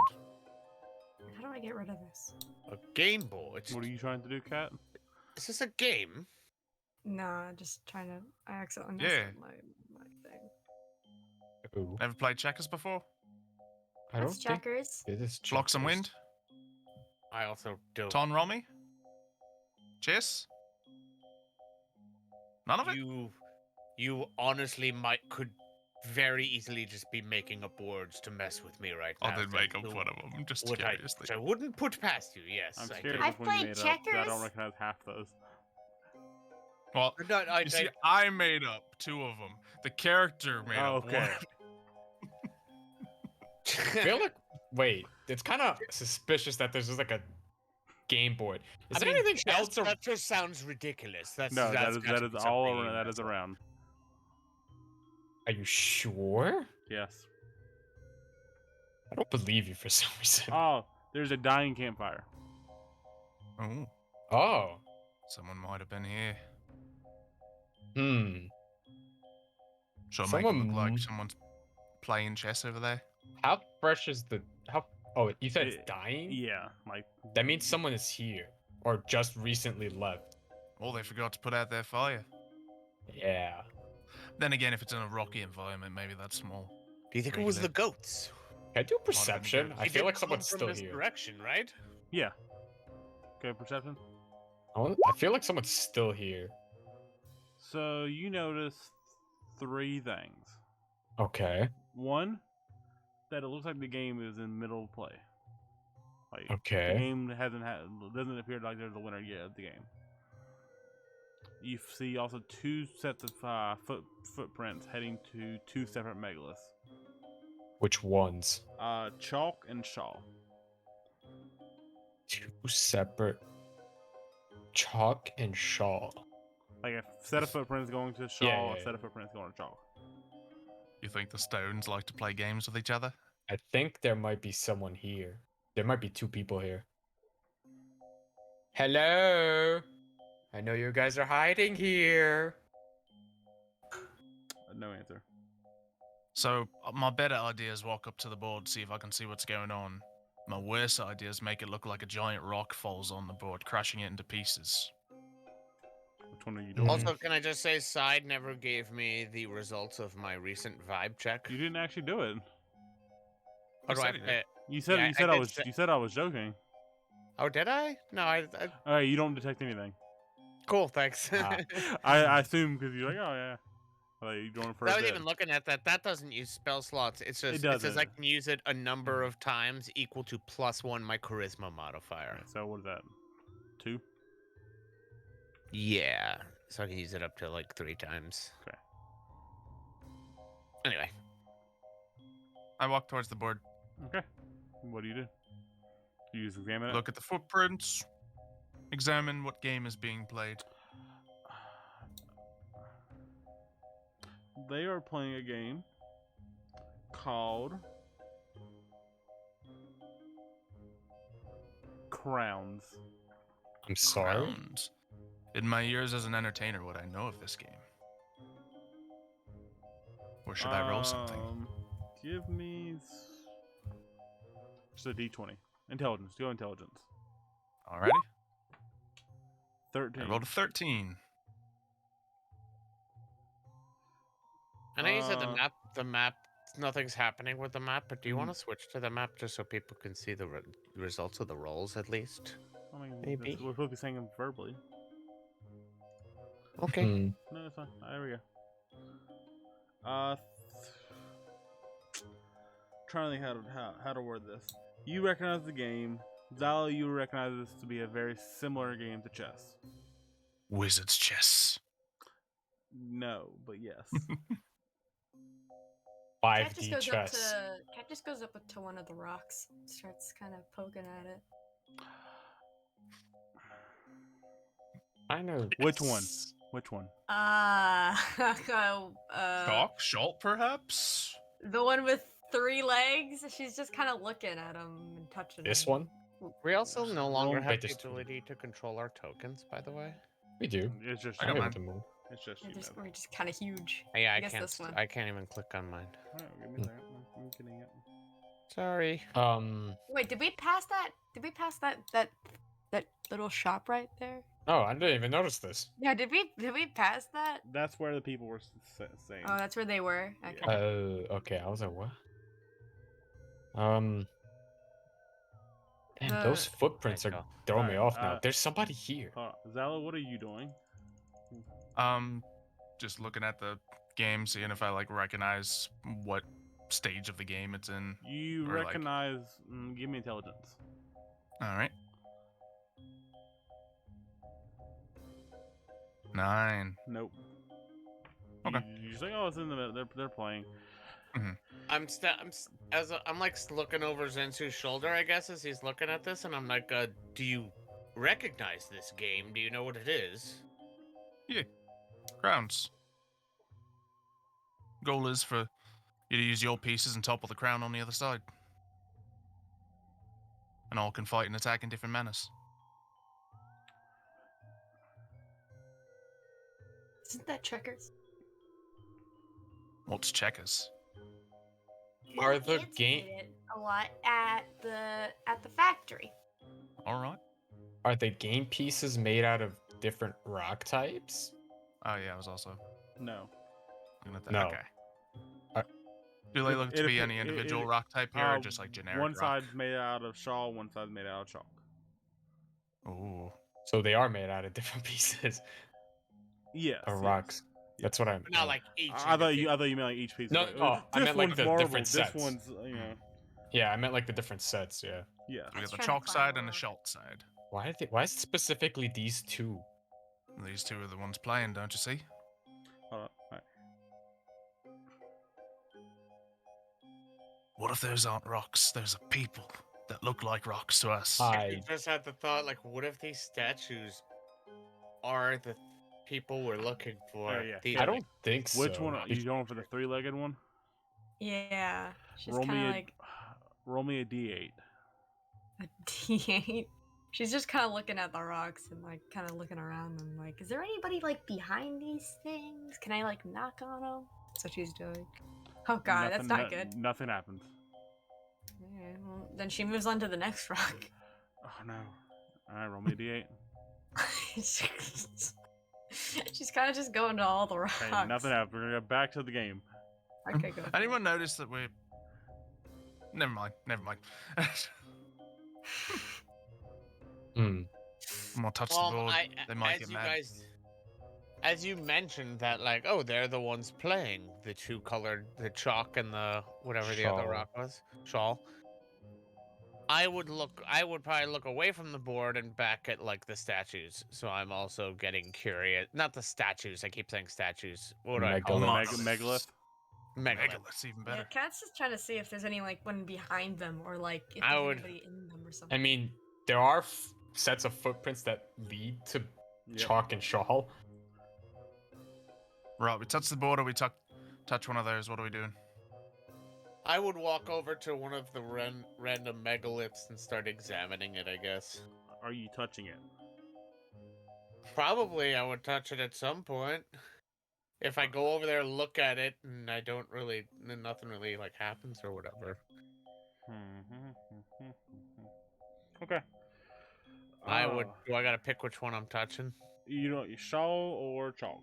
How do I get rid of this? A game board. What are you trying to do, Kat? Is this a game? Nah, just trying to. I accidentally Yeah. messed up my thing. Ooh. Ever played checkers before? I don't That's think checkers. it is Flocks and checkers. Wind? I also don't. Ton Romy? Chess? None of it? You honestly could very easily just be making up words to mess with me right now. I did make up so one of them, just would I, curiously. which I wouldn't put past you. Yes, I'm I scared think. of I've which one you played made up, 'cause I don't checkers. recognize half those. Well, No, you see, I made up 2 of them. The character made Oh, up okay. one. I feel like wait, it's kind of suspicious that there's just like a game board. Is there anything else? That just sounds ridiculous. That's No, that's that gotta is be all something around. That is that's- around. Are you sure? Yes. I don't believe you for some reason. Oh, there's a dying campfire. Oh, Oh. someone might have been here. Should I make it look like Someone- someone's playing chess over there? How fresh is the how? Oh, you said It- it's dying. Yeah, like That means someone is here or just recently left. Or they forgot to put out their fire. Yeah. Then again, if it's in a rocky environment, maybe that's small. Do you think it was the Regular. goats? Can I do perception? good. I They feel did like come someone's from still this here. direction, right? yeah. Okay, perception. I feel like someone's still here. So you notice 3 things. Okay. One, that it looks like the game is in middle of play. Like Okay. the game doesn't appear like there's a winner yet of the game. You see also 2 sets of footprints heading to 2 separate megaliths. Which ones? Chalk and Shaw. 2 separate. Chalk and Shaw. Like a set of footprints going to Shaw, Yeah. a set of footprints going to Chalk. You think the stones like to play games with each other? I think there might be someone here. There might be 2 people here. Hello? I know you guys are hiding here. No answer. So my better idea is walk up to the board, see if I can see what's going on. My worst idea is make it look like a giant rock falls on the board, crashing it into pieces. Which one are you doing? Also, can I just say, Side never gave me the results of my recent vibe check. You didn't actually do it. How do I said he did. play it? You said Yeah, you said I I did was say- you said I was joking. Oh, did I? No, I All right, you don't detect anything. cool, thanks. Ah. I assume because you're like, oh yeah, like you're doing it for I a was bit. even looking at that. That doesn't use spell slots. It's just It it says I doesn't. can use it a number of times equal to +1 my charisma modifier. So what is that? 2? Yeah, so I can use it up to like 3 times. Okay. Anyway, I walk towards the board, Okay. What do? You just examine it. look at the footprints, examine what game is being played. They are playing a game called Crowns. I'm sorry. Crowns. In my years as an entertainer, would I know of this game? Or should I roll something? Give me just a D20. Intelligence. Go intelligence. Alrighty. 13. I rolled a 13. I know you said Uh, the map. Nothing's happening with the map, but do you Mhm. want to switch to the map just so people can see the results of the rolls at least? I mean, Maybe. we're supposed to be saying them verbally. Okay. Hmm. No, it's fine. There we go. Trying to think how to word this. You recognize the game. Zalo, you recognize this to be a very similar game to chess. Wizard's chess. No, but yes. 5D chess. Cat just goes up to one of the rocks, starts kind of poking at it. I know. Which one? Which one? Chalk? Shalt, perhaps? The one with 3 legs. She's just kind of looking at him and touching This him. one? We also no longer Wait, have the there's two. ability to control our tokens, by the way. We do. It's just I I'm don't able mind. to move. It's just you. We're just kind of huge. Yeah, I I guess can't. this one. I can't even click on mine. Alright, give me a second. I'm getting it. Sorry. Wait, did we pass that? Did we pass that little shop right there? Oh, I didn't even notice this. Yeah, did we pass that? That's where the people were saying. Oh, that's where they were. Okay. Yeah. Okay. I was like, what? Damn, those footprints There you are go. throwing me Alright, off now. There's somebody here. Hold on. Zalo, what are you doing? Just looking at the game, seeing if I like recognize what stage of the game it's in. You Or, like- recognize. Give me intelligence. All right. 9. Nope. Okay. You just like, oh, it's in the middle. They're playing. I'm like looking over Zensu's shoulder, I guess, as he's looking at this, and I'm like, do you recognize this game? Do you know what it is? Crowns. Goal is for you to use your pieces and topple the crown on the other side. And all can fight and attack in different manners. Isn't that checkers? What's checkers? Are Yeah, the kids game- did it a lot at the factory. All right. Are the game pieces made out of different rock types? Oh yeah, I was also No. looking at that. No. Okay. Uh, Do they look it to be appear- any individual it- rock type here, or just like generic One rock? side's made out of shawl, one side's made out of chalk. Ooh. So they are made out of different pieces Yes. of yes. rocks. That's what I'm. Not like each. I thought you meant like each piece. No, like, oh, I this meant, like, one's the marble. different This sets. one's, you know. Yeah, I meant like the different sets. Yeah. Yeah. We got Let's the try to chalk climb side a and the rock. shalt side. Why specifically these two? These two are the ones playing, don't you see? Hold on. Alright. What if those aren't rocks? Those are people that look like rocks to us. I just had the thought, like, what if these statues are the people we're looking for? yeah. These, I don't think so. Which one are you going for? The three-legged one? Yeah. She's Roll me kind a of like roll me a d8. a D8. She's just kind of looking at the rocks and like kind of looking around them. Like, is there anybody like behind these things? Can I like knock on them? That's what she's doing. Oh god, that's not good. Nothing happens. Okay, well, then she moves on to the next rock. Oh no. Alright, roll me a d8. She's kind of just going to all the rocks. Okay, nothing happens. We're gonna go back to the game. Okay, go. Anyone notice that we're... Never mind. Hmm. More touch the board, they might get mad. As you mentioned that, like, oh, they're the ones playing the two-colored, the chalk and the whatever the other Shawl. rock was, shawl. I would probably look away from the board and back at like the statues. So I'm also getting curious. Not the statues. I keep saying statues. What do I call them? Megalith. Megalith's even better. Yeah, Cat's just trying to see if there's any like one behind them or like if I there's would- anybody in them or something. I mean, there are sets of footprints that lead to Yep. chalk and shawl. Right, we touch the board or we touch one of those. What are we doing? I would walk over to one of the random megaliths and start examining it, I guess. Are you touching it? Probably I would touch it at some point. If I go over there and look at it and I don't really, nothing really like happens or whatever. Okay. Do I gotta pick which one I'm touching? You know, shawl or chalk?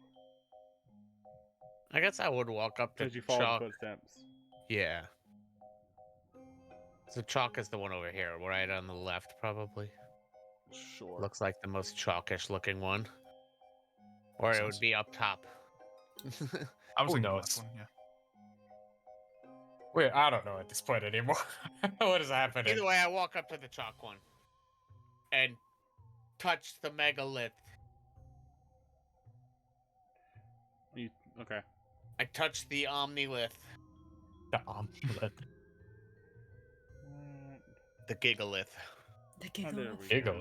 I guess I would walk up to Because you follow chalk. the footsteps. Yeah. So chalk is the one over here, right on the left, probably. Sure. Looks like the most chalkish looking one. Or it would be up top. I was Who thinking knows? last one, yeah. Wait, I don't know at this point anymore. What is happening? Either way, I walk up to the chalk one and touch the megalith. Okay. I touch the omnilith, The omelet. the gigalith. The Oh, there giggle.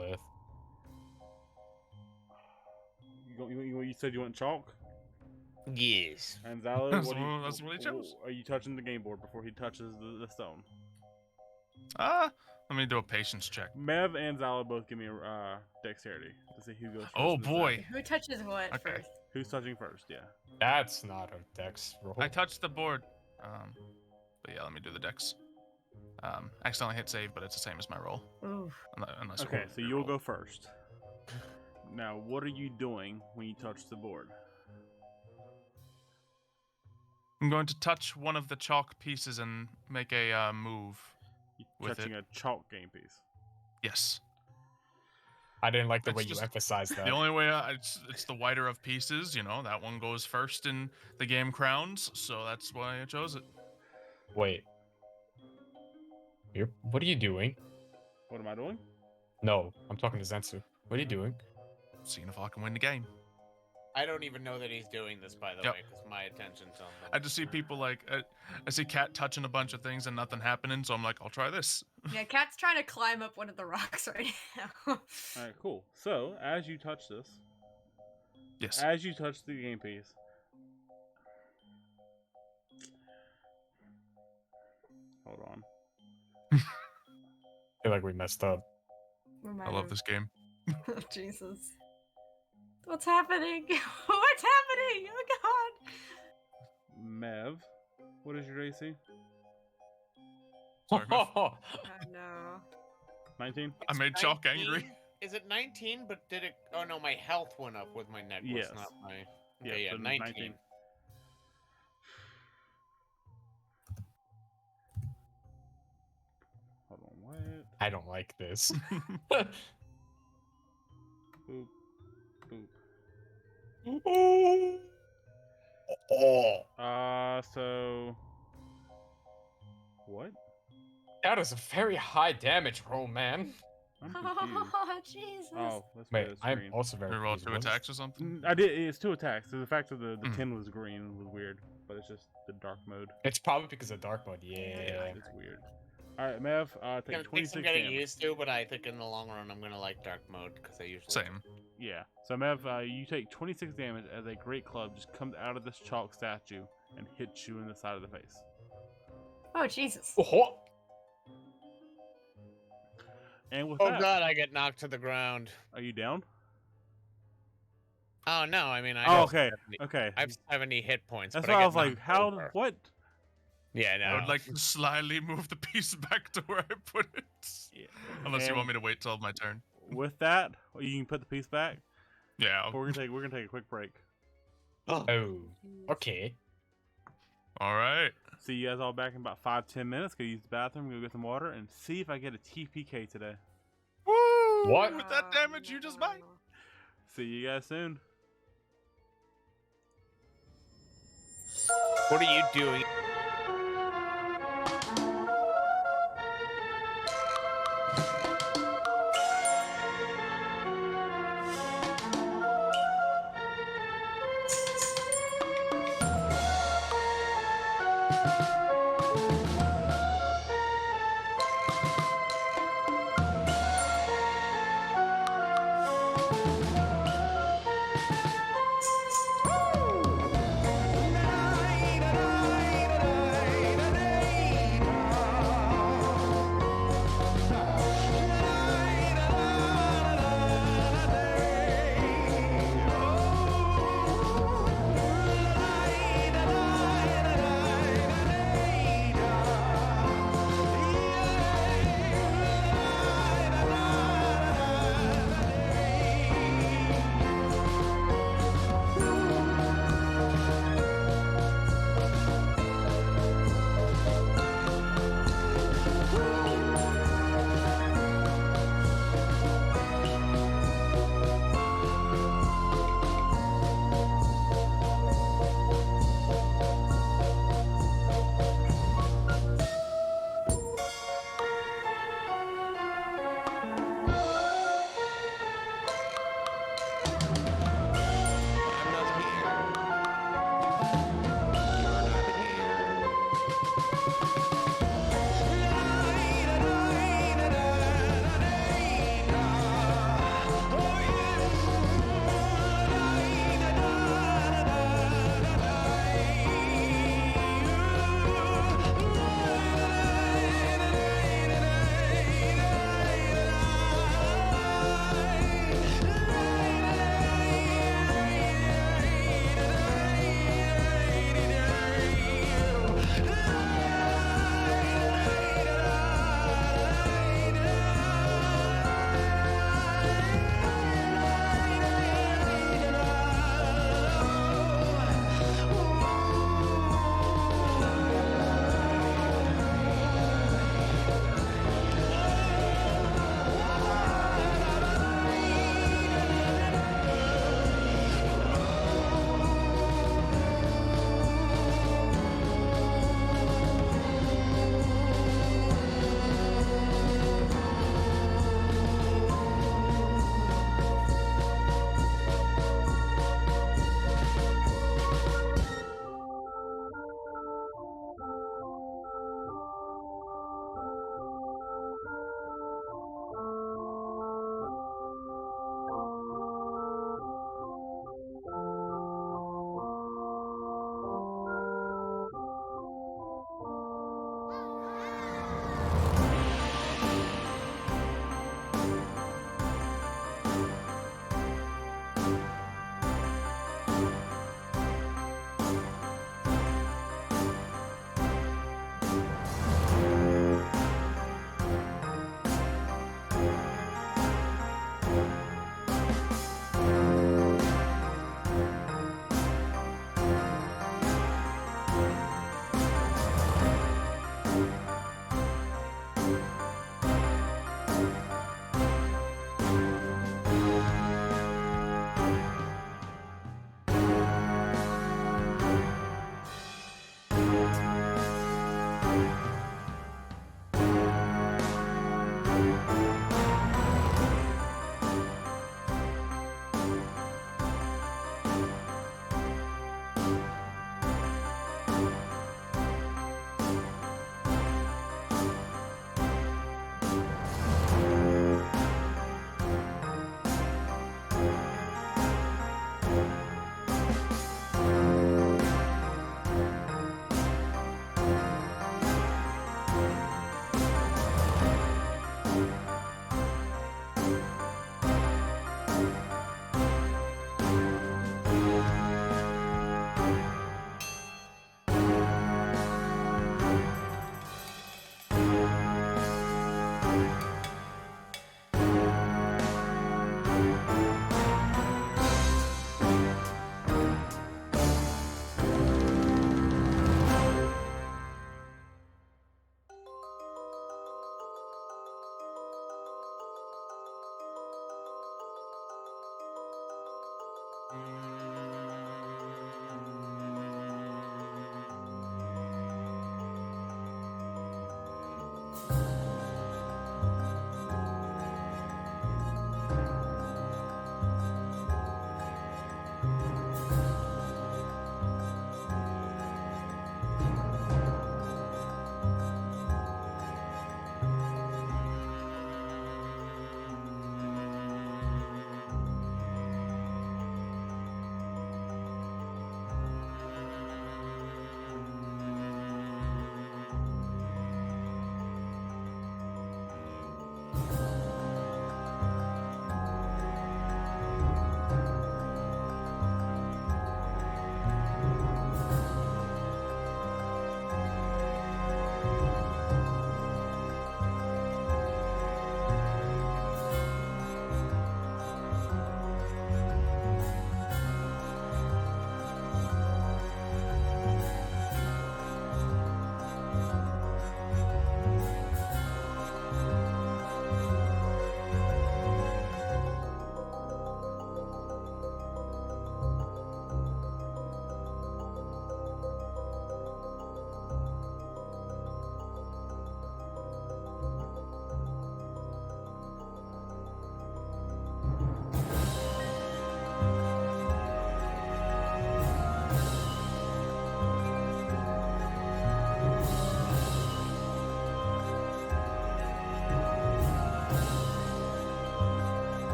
we go. Gigalith. You said you want chalk? Yes. And Zalo, That's what he chose. Are you touching the game board before he touches the stone? Let me do a patience check. Mev and Zalo both give me a dexterity to see who goes first. Oh in this boy. round. Who touches what Okay. first? Who's touching first? Yeah. That's not a dex roll. I touched the board. But yeah, let me do the dex. Accidentally hit save, but it's the same as my roll. Ooh. Unless Okay, roll so your you'll roll. go first. Now, what are you doing when you touch the board? I'm going to touch one of the chalk pieces and make a move. You With touching it. a chalk game piece. Yes. I didn't like the It's way you just- emphasized that. The only way it's the whiter of pieces, you know, that one goes first in the game crowns, so that's why I chose it. Wait. What are you doing? What am I doing? No, I'm talking to Zensu. What are you doing? Seeing if I can win the game. I don't even know that he's doing this, by the Yep. way, because my attention's on them. I just see people like I see Cat touching a bunch of things and nothing happening, so I'm like, I'll try this. Yeah, Cat's trying to climb up one of the rocks right now. Alright, cool. So, as you touch this, Yes. as you touch the game piece, hold on. I feel like we messed up. I love this game. Oh, Jesus. What's happening? What's happening? Oh god. Mev, what is your AC? Sorry, Mev. Oh no. 19? I made Chalk angry. Is it 19? But did it? Oh no, my health went up with my necklace, Yes. not my. Yeah, Okay, yeah, so 19. Hold on, what? I don't like this. Boop. Boop. Oh. So... What? That is a very high damage roll, man. I'm confused. Oh, Jesus. Oh, let's Wait, go to I'm screen. also very We roll confused. 2 What is- attacks or something? I did. It's 2 attacks. So the fact that the Hmm. 10 was green was weird, but it's just the dark mode. It's probably because of dark mode. Yeah. It's weird. All right, Mev, I take think 26 I'm getting damage. used to, but I think in the long run I'm gonna like dark mode because I usually Same. Yeah. So Mev, you take 26 damage as a great club just comes out of this chalk statue and hits you in the side of the face. Oh, Jesus. Oh, And with Oh that, god, I get knocked to the ground. are you down? Oh no, I mean I. Oh, have okay. 70 Okay. I have 70 hit points. That's but why I get was like, knocked how? over. What? Yeah, no. I would like to slyly move the piece back to where I put it. Yeah. Unless you And want me to wait till my turn. With that, you can put the piece back. Yeah. But we're gonna take a quick break. oh, okay. All right. See you guys all back in about 5-10 minutes. Go use the bathroom, go get some water, and see if I get a TPK today. Woo! What? With that damage, you just might. See you guys soon. What are you doing?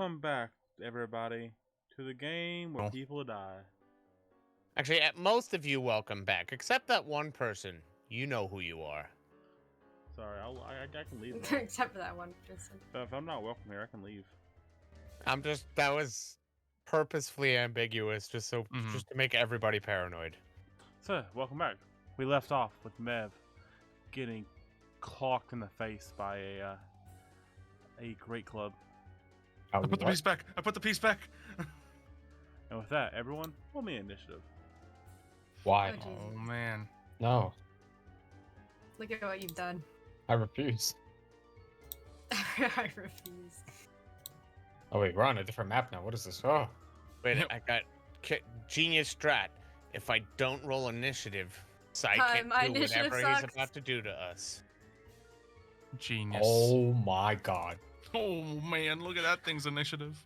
Welcome back, everybody, to the game where people die. Actually, most of you welcome back, except that one person. You know who you are. Sorry, I can leave. Now. Except for that one person. If I'm not welcome here, I can leave. That was purposefully ambiguous, just to make everybody paranoid. So, welcome back. We left off with Mev getting clocked in the face by a great club. I put the piece back. And with that, everyone, roll me initiative. Why? Oh man. No, Look at what you've done. I refuse. I refuse. Oh wait, we're on a different map now. What is this? Oh, Wait, I got genius strat. If I don't roll initiative, Psy my can't do initiative whatever sucks. he's about to do to us. Genius. oh my god. Oh man, look at that thing's initiative.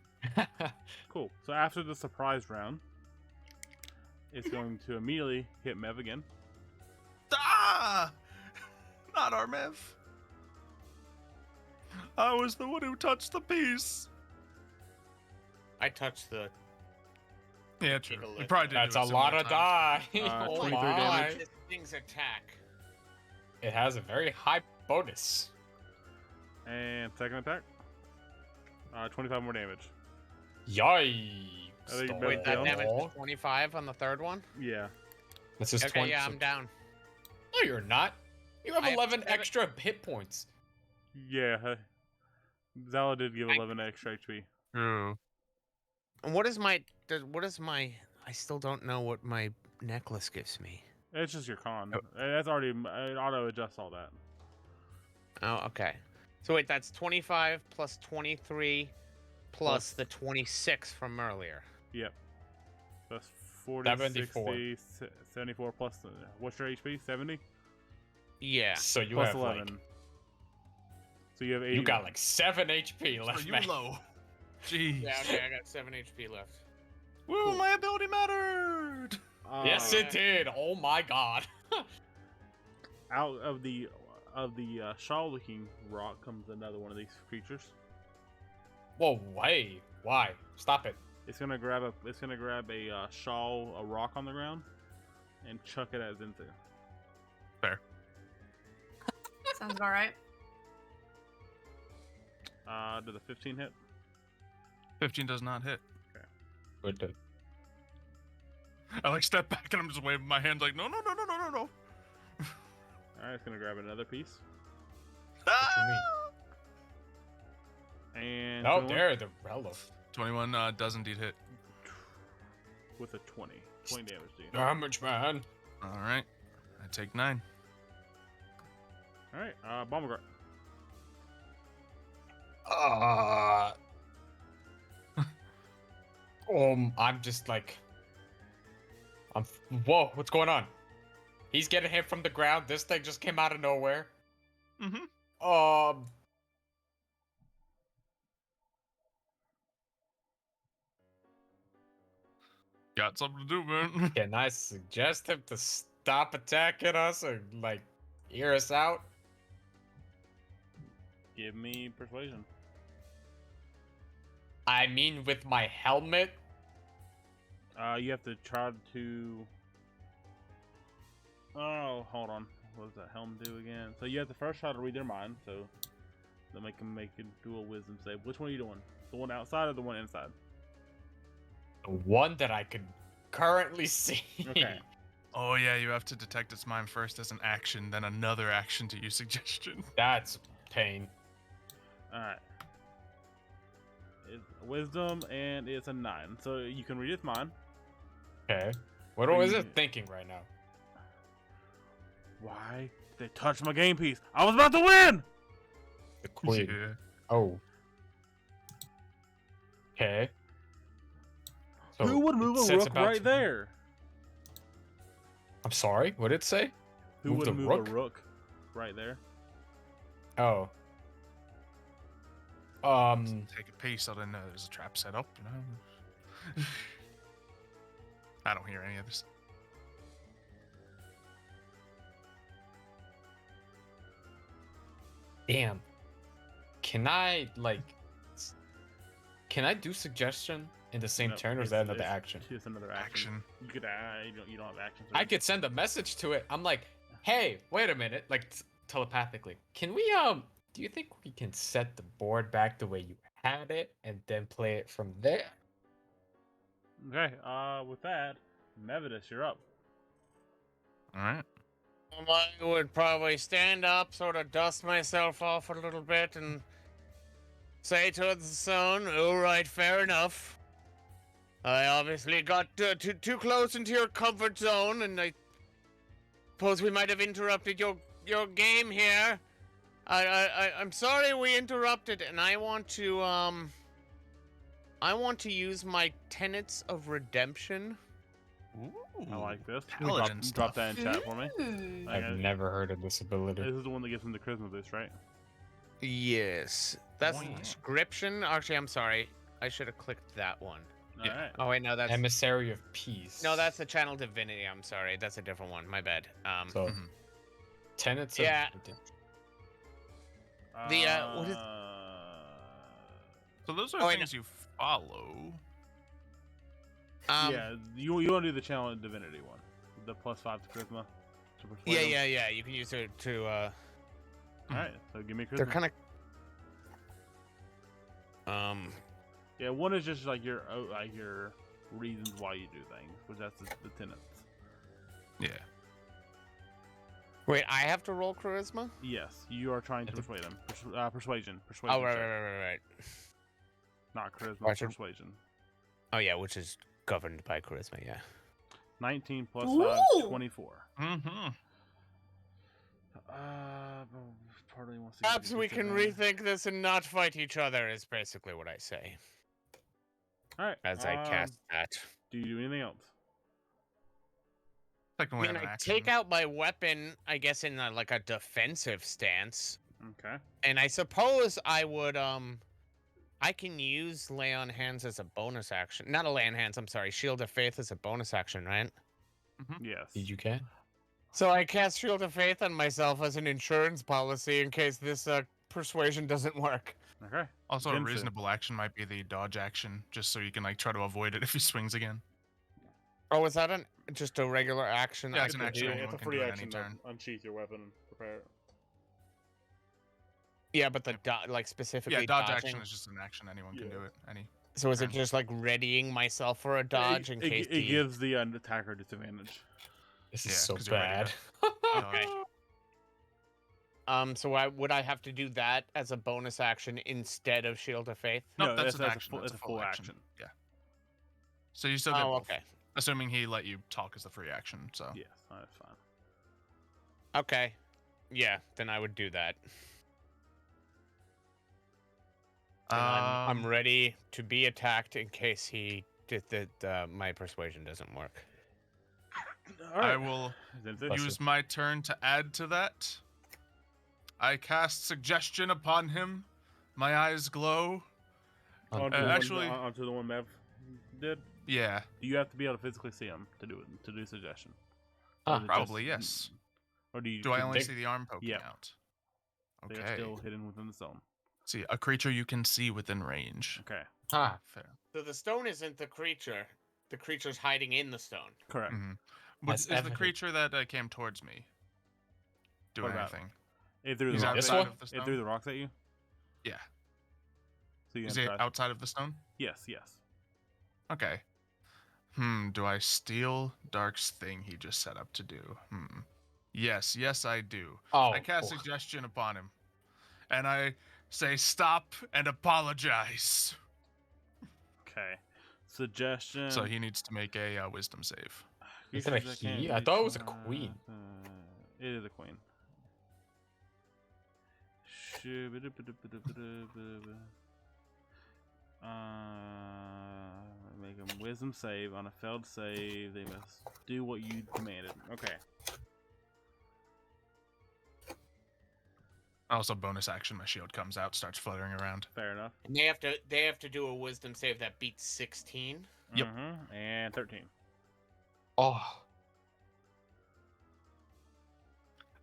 Cool. So after the surprise round, it's going to immediately hit Mev again. Ah! Not our Mev. I was the one who touched the piece. I touched the. Yeah, true. Take a You look. probably did. That's do a it similar lot of times. die. Oh 23 my. damage. This thing's attack. It has a very high bonus. And second attack, 25 more damage. Yikes. I think you Wait, better that down. damage was 25 on the third one? Yeah. This is Okay, 20. yeah, I'm down. No, you're not. You have I have 11 seven- extra hit points. Yeah. Zala did give 11 extra HP. True. And what is my? I still don't know what my necklace gives me. It's just your con. That's already it auto adjusts all that. Oh, okay. So wait, that's 25 plus 23 plus the 26 from earlier. Yep. That's 40, 74. 60, 74 plus. What's your HP? 70? Yeah. So you Plus have 11. like So you have 80. you got like 7 HP So left. you man. low. Jeez. Yeah, okay, I got 7 HP left. Woo, my ability mattered. Yes, it did. Oh my god. Out of the shawl-looking rock comes another one of these creatures. Whoa, hey, why? Stop it. It's gonna grab a shawl, a rock on the ground, and chuck it at Zenzu. Sounds about right. Did the 15 hit? 15 does not hit. Good. I like step back and I'm just waving my hand like no. Alright, it's gonna grab another piece. Ah! And Oh, 21 there, the relic. 21 does indeed hit. with a 20 damage to you. Damage, man. All right, I take 9. Alright, Bombergart. I'm just like, whoa, what's going on? He's getting hit from the ground. This thing just came out of nowhere. Mm-hmm. Got something to do, man. Can I suggest him to stop attacking us and like hear us out? Give me persuasion. I mean, with my helmet. You have to try to. Oh, hold on. What does that helm do again? So you have to first try to read their mind. So then make it do a wisdom save. Which one are you doing? The one outside or the one inside? The one that I could currently see. Okay. Oh yeah, you have to detect its mind first as an action, then another action to use suggestion. That's pain. Alright. It's wisdom and it's a 9. So you can read its mind. Okay. What is it thinking right now? Why? They touched my game piece. I was about to win! The queen. Yeah. Oh. Okay. So Who would move it a says rook about right to- there? I'm sorry. What did it say? Who Move would the move rook? a rook right there? Oh. Take a piece. I didn't know there's a trap set up. You know. I don't hear any of this. Damn. Can I Can I do suggestion in the same No, turn, or is it's- that another it's action? Just another action. Action. You could you don't have action. I could send a message to it. I'm like, hey, wait a minute, like telepathically. Can we do you think we can set the board back the way you had it and then play it from there? Okay. With that, Mevidus, you're up. All right. I would probably stand up, sort of dust myself off a little bit, and say to the zone, all right, fair enough. I obviously got too close into your comfort zone, and I suppose we might have interrupted your game here. I'm sorry we interrupted, and I want to use my tenets of redemption. Ooh, I like this. paladin Drop stuff. that in chat for me. Hmm. Okay. I've never heard of this ability. This is the one that gives him the charisma boost, right? Yes. That's Oh, the yeah. description. Actually, I'm sorry. I should have clicked that one. Yeah. All right. Oh wait, no, that's Emissary of Peace. no, that's the channel divinity. I'm sorry, that's a different one. My bad. So Mhm. tenets Yeah. of The, what is- So those are Oh, I things you follow. yeah, you want to do the channel divinity one, the +5 to charisma. To persuade him. yeah. You can use it to. All right, so give me charisma. They're kind of. Yeah, one is just like your reasons why you do things, which that's the tenets. Yeah. Wait, I have to roll charisma. Yes, you are trying to persuade them. Persuasion. Oh right, check. right. Not charisma, Right, so- persuasion. Oh yeah, which is governed by charisma. Yeah. 19 plus Ooh. 5, 24. Mm-hmm. Part of me wants to Perhaps give we you can disadvantage. rethink this and not fight each other. Is basically what I say All right. as I cast that. Do you do anything else? I Technically mean, an I action. take out my weapon, I guess, in like a defensive stance, Okay. and I suppose I would I can use lay on hands as a bonus action. Not a lay on hands. I'm sorry, shield of faith as a bonus action, right? Yes. You can. So I cast shield of faith on myself as an insurance policy in case this persuasion doesn't work. Okay. Also, a Vincent. reasonable action might be the dodge action, just so you can like try to avoid it if he swings again. Oh, is that just a regular action? Yeah, I it's an could action. do? Anyone It's a can free do it action. anytime. Unsheath your weapon and prepare it. Yeah, but the like specifically Yeah, dodge dodging. action is just an action. Anyone can Yeah. do it. Any. So is it turn. just like readying myself for a dodge in case it gives the attacker disadvantage. This is Yeah, so 'cause you're ready bad. Okay. So would I have to do that as a bonus action instead of Shield of Faith? No, No, that's an that's a action. full- That's it's a full action. Yeah. So you still get Oh, both, okay. assuming he let you talk as the free action. So Yes, that's fine. Okay. Yeah, then I would do that. And I'm Um, ready to be attacked in case my persuasion doesn't work. All right. I will That's it. Bless use my turn to add to that. I cast suggestion upon him. My eyes glow. Onto actually- onto the one Mev did. Yeah, Do you have to be able to physically see him to do it? To do suggestion? Ah, Or is it probably just- yes. Or do you? Do I only they- see the arm poking Yep. out? They are Okay. still hidden within the zone. See, a creature you can see within range. Okay. Ah, Fair. So the stone isn't the creature. The creature's hiding in the stone. Correct. Mm-hmm. That's Is the evident. creature that came towards me doing What about- anything? It threw the He's rocks this at you. one? outside of the It threw stone. the rocks at you. Yeah. So you Is can he try. outside of the stone? Yes. Yes. Okay. Do I steal Dark's thing he just set up to do? Yes, I do. oh, I cast oh. suggestion upon him. And I say stop and apologize. Okay. Suggestion. So he needs to make a wisdom save. Is it a Creatures that can't he? I be- thought it was a queen. It is a queen. Make a wisdom save. On a failed save, they must do what you commanded. Okay. Also, bonus action, my shield comes out, starts fluttering around. Fair enough. And they have to do a wisdom save that beats 16. Yep. And 13. Oh,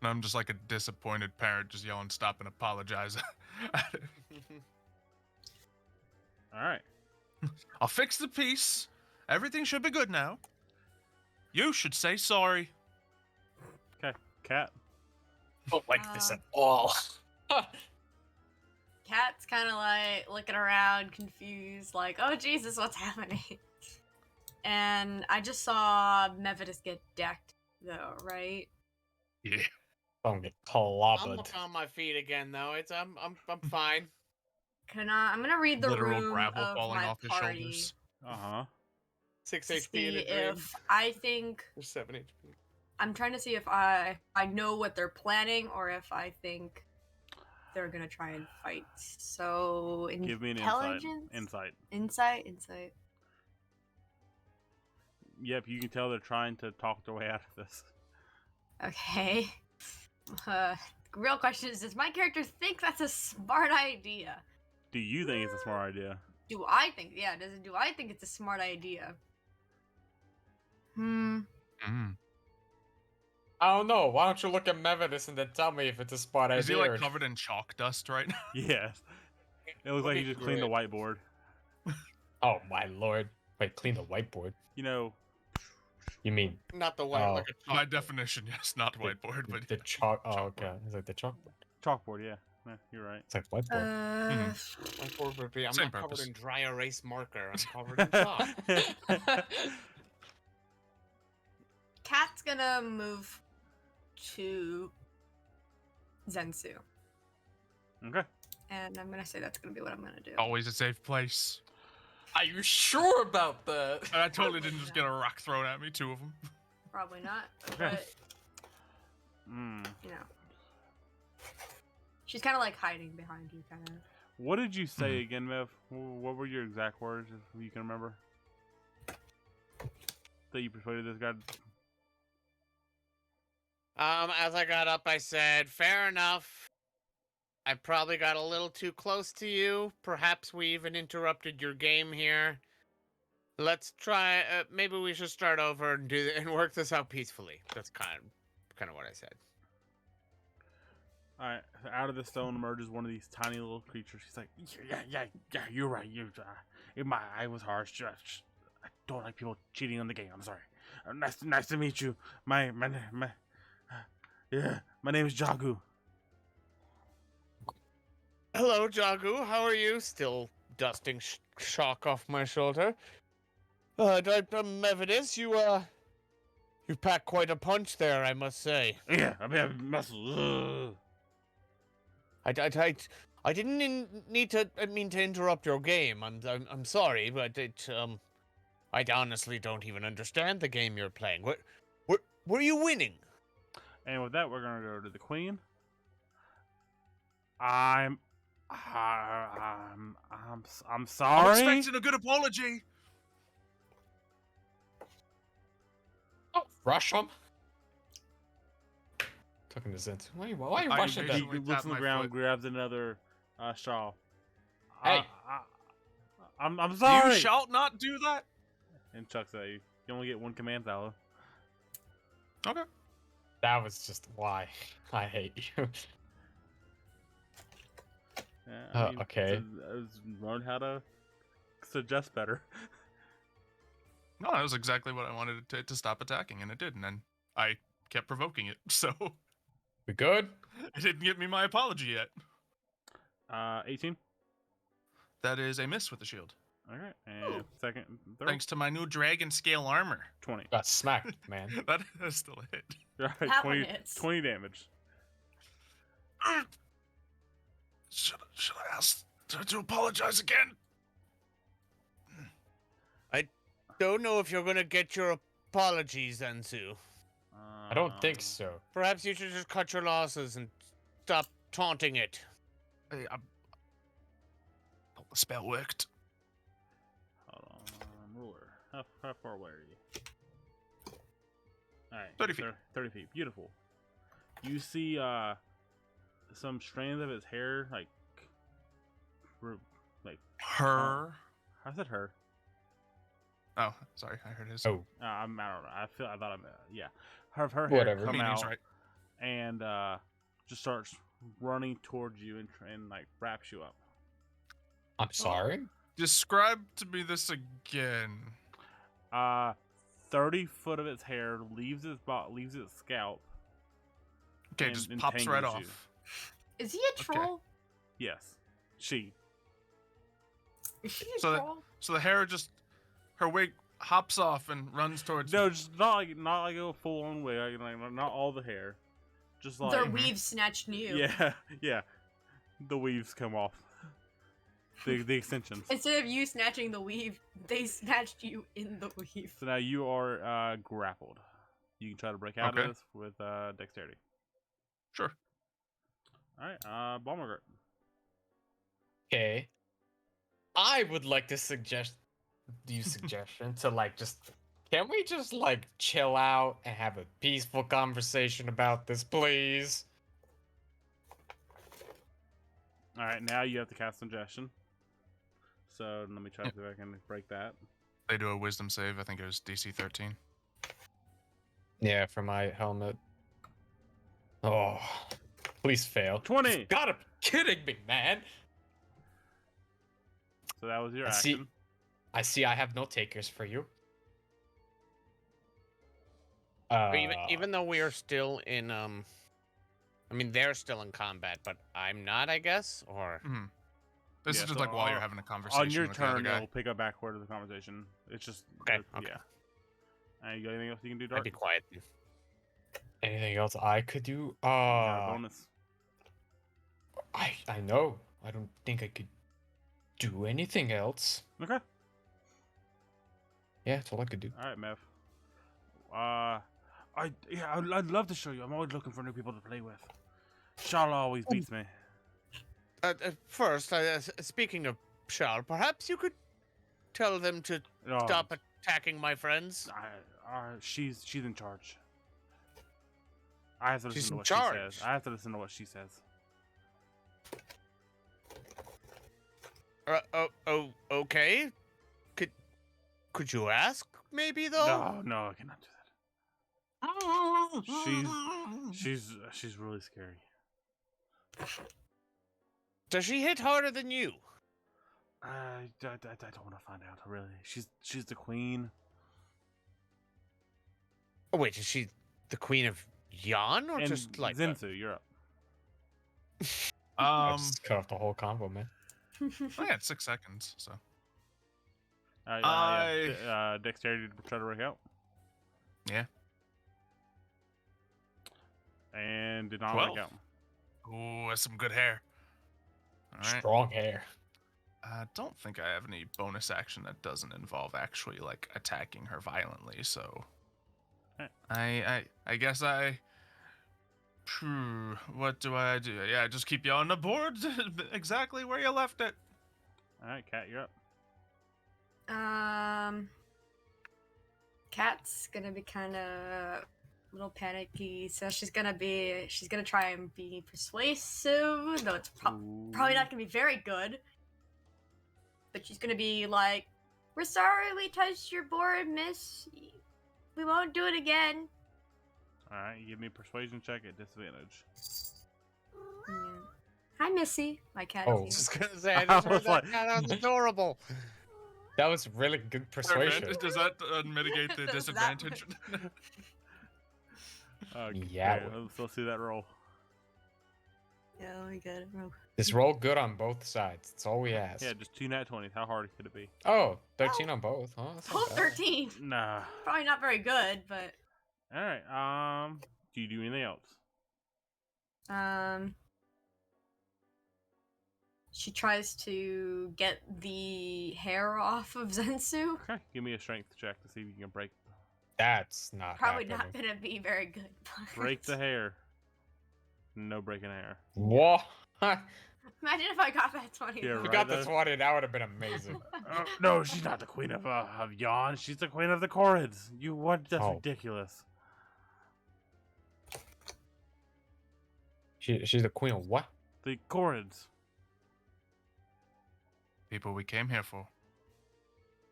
And I'm just like a disappointed parent just yelling stop and apologize at it. All right. I'll fix the piece. Everything should be good now. You should say sorry. Okay, Cat. Don't like this at all. Cat's kind of like looking around, confused, like, "Oh Jesus, what's happening?" And I just saw Mevidus get decked, though, right? Yeah. Don't get I'm clobbered. up on my feet again, though. I'm fine. I'm gonna read the Literal room gravel of falling my off his party shoulders. Uh-huh. 6 to HP in see a dream. if I think Or 7 HP. I'm trying to see if I know what they're planning or if I think they're gonna try and fight. So Give me an insight. intelligence, Insight. insight. Yep, you can tell they're trying to talk their way out of this. Okay. The real question is, does my character think that's a smart idea? Do you think it's a smart idea? Do I think? Yeah. Do I think it's a smart idea? Mm. I don't know. Why don't you look at Mevidus and then tell me if it's a spot idea? Is he like covered in chalk dust right now? Yes. It looks like he just cleaned the whiteboard. Oh my lord! Wait, clean the whiteboard. You know, You mean Not the white, Oh. like a By chalk. definition, yes, not whiteboard, but the chalk? Oh, chalkboard. okay. It's like the chalkboard. chalkboard, yeah. Yeah, you're right. It's like whiteboard. Whiteboard would be. I'm Same not purpose. covered in dry erase marker. I'm covered in chalk. Cat's gonna move to Zensu, Okay. and I'm gonna say that's gonna be what I'm gonna do. always a safe place. Are you sure about that? And I totally didn't just get a rock thrown at me, 2 of them. Probably not, Okay. but Mm. you know, she's kind of like hiding behind you, kind of. What did you say again, Mev? What were your exact words, if you can remember? That you persuaded this guy? As I got up, I said, "Fair enough. I probably got a little too close to you. Perhaps we even interrupted your game here. Let's try. Maybe we should start over and and work this out peacefully." That's kind of what I said. All right. Out of the stone emerges one of these tiny little creatures. She's like, "Yeah. You're right. I was harsh. I don't like people cheating on the game. I'm sorry. Nice to meet you. My name is Jagu." Hello, Jagu. How are you? Still dusting chalk off my shoulder. Mevidus, you packed quite a punch there, I must say. Yeah, I have muscle. I didn't mean to interrupt your game. I'm sorry, but I honestly don't even understand the game you're playing. What were you winning? And with that, we're gonna go to the queen. I'm I'm sorry. expecting a good apology. Oh, rush him. Talking to Zensu. Why are you I rushing He them? usually- looks tap on the my ground, foot. grabs another shawl. Hey. I'm sorry. You shall not do that. And chucks at you. You only get one command salvo. Okay. That was just why I hate you. Yeah, okay. Learn how to suggest better. No, that was exactly what I wanted it to stop attacking, and it did. And then I kept provoking it, so We good? it didn't get me my apology yet. 18. That is a miss with the shield. All right, and second, third, Thanks to my new dragon scale armor. 20. Got smacked, man. That is still a hit. All right, That 20, one hits. 20 damage. Should I ask to apologize again? Don't know if you're gonna get your apologies, Zensu. I don't think so. Perhaps you should just cut your losses and stop taunting it. Hey, the spell worked. Hold on, ruler. How far away are you? All right, 30 feet. 30 feet. Beautiful. You see some strands of his hair, like Her. how's that her? Oh, sorry, I heard his. Oh, I don't know. I thought yeah. Her hair Whatever. come Meaning's out right. and just starts running towards you and like wraps you up. I'm sorry. Describe to me this again. 30 foot of its hair leaves its scalp. Okay, and just pops right entangles you. off. Is he a troll? Yes, she. Is she a So troll? So the hair just, her wig hops off and runs towards. No, just not like a full on wig, like not all the hair, just like Their weave snatched you. yeah, the weaves come off. The extensions. Instead of you snatching the weave, they snatched you in the weave. So now you are grappled. You can try to break out of this with dexterity. Sure. All right, Balmagert. Okay. I would like to suggest to like can we just like chill out and have a peaceful conversation about this, please? All right, now you have to cast suggestion. So let me try to see if I can break that. They do a wisdom save. I think it was DC 13. Yeah, for my helmet. Oh, please fail. 20. You've gotta be kidding me, man. So that was your action. I see I have no takers for you. Even though we are still in I mean they're still in combat, but I'm not, I guess, or This is just like while you're having a conversation. On your with the other turn, guy. it'll pick up backward of the conversation. It's just Okay. Yeah. You got anything else you can do, I'd Dark? be quiet. Anything else I could do? Got a bonus. I know. I don't think I could do anything else. Okay. Yeah, that's all I could do. All right, Mev. I'd love to show you. I'm always looking for new people to play with. Charlotte always beats me. First, speaking of Charles, perhaps you could tell them to stop attacking my friends. She's in charge. I have to listen She's to in what she charge. says. I have to listen to what she says. Okay. Could you ask, maybe though? No, I cannot do that. She's really scary. Does she hit harder than you? I don't want to find out. Really, she's the queen. Oh wait, is she the queen of Yan, or And just like Zensu, you're up. I just cut off the whole combo, man. I had 6 seconds, so. Dexterity to try to break out. Yeah. And did not 12. break out. Ooh, that's some good hair. All right. Strong hair. I don't think I have any bonus action that doesn't involve actually like attacking her violently. So, Alright. I guess what do I do? Yeah, just keep you on the board exactly where you left it. All right, Kat, you're up. Kat's gonna be kind of a little panicky, so she's gonna try and be persuasive, though it's probably not gonna be very good. But she's gonna be like, "We're sorry we touched your board, miss. We won't do it again." All right, give me a persuasion check at disadvantage. Yeah. Hi, Missy. My cat Oh. is just here. gonna say, I just heard was that like- sounds adorable. That was really good persuasion. Does that mitigate the Does that- disadvantage? Yeah. Okay, let's see that roll. Yeah, we got it. Just roll good on both sides. That's all we ask. Yeah, just 2 nat 20s. How hard could it be? Oh, 13 on both. Huh? That's not Both bad. 13. Nah. Probably not very good, but All right. Do you do anything else? she tries to get the hair off of Zensu. Okay, give me a strength check to see if you can break That's not Probably happening. not gonna be very good. But... the hair. No breaking hair. What? Imagine if I got that 20. Yeah, If right. we got the though. 20, that would have been amazing. No, she's not the queen of Yon. She's the queen of the Corrids. That's Oh. ridiculous. She's the queen of what? The Corrids. People we came here for.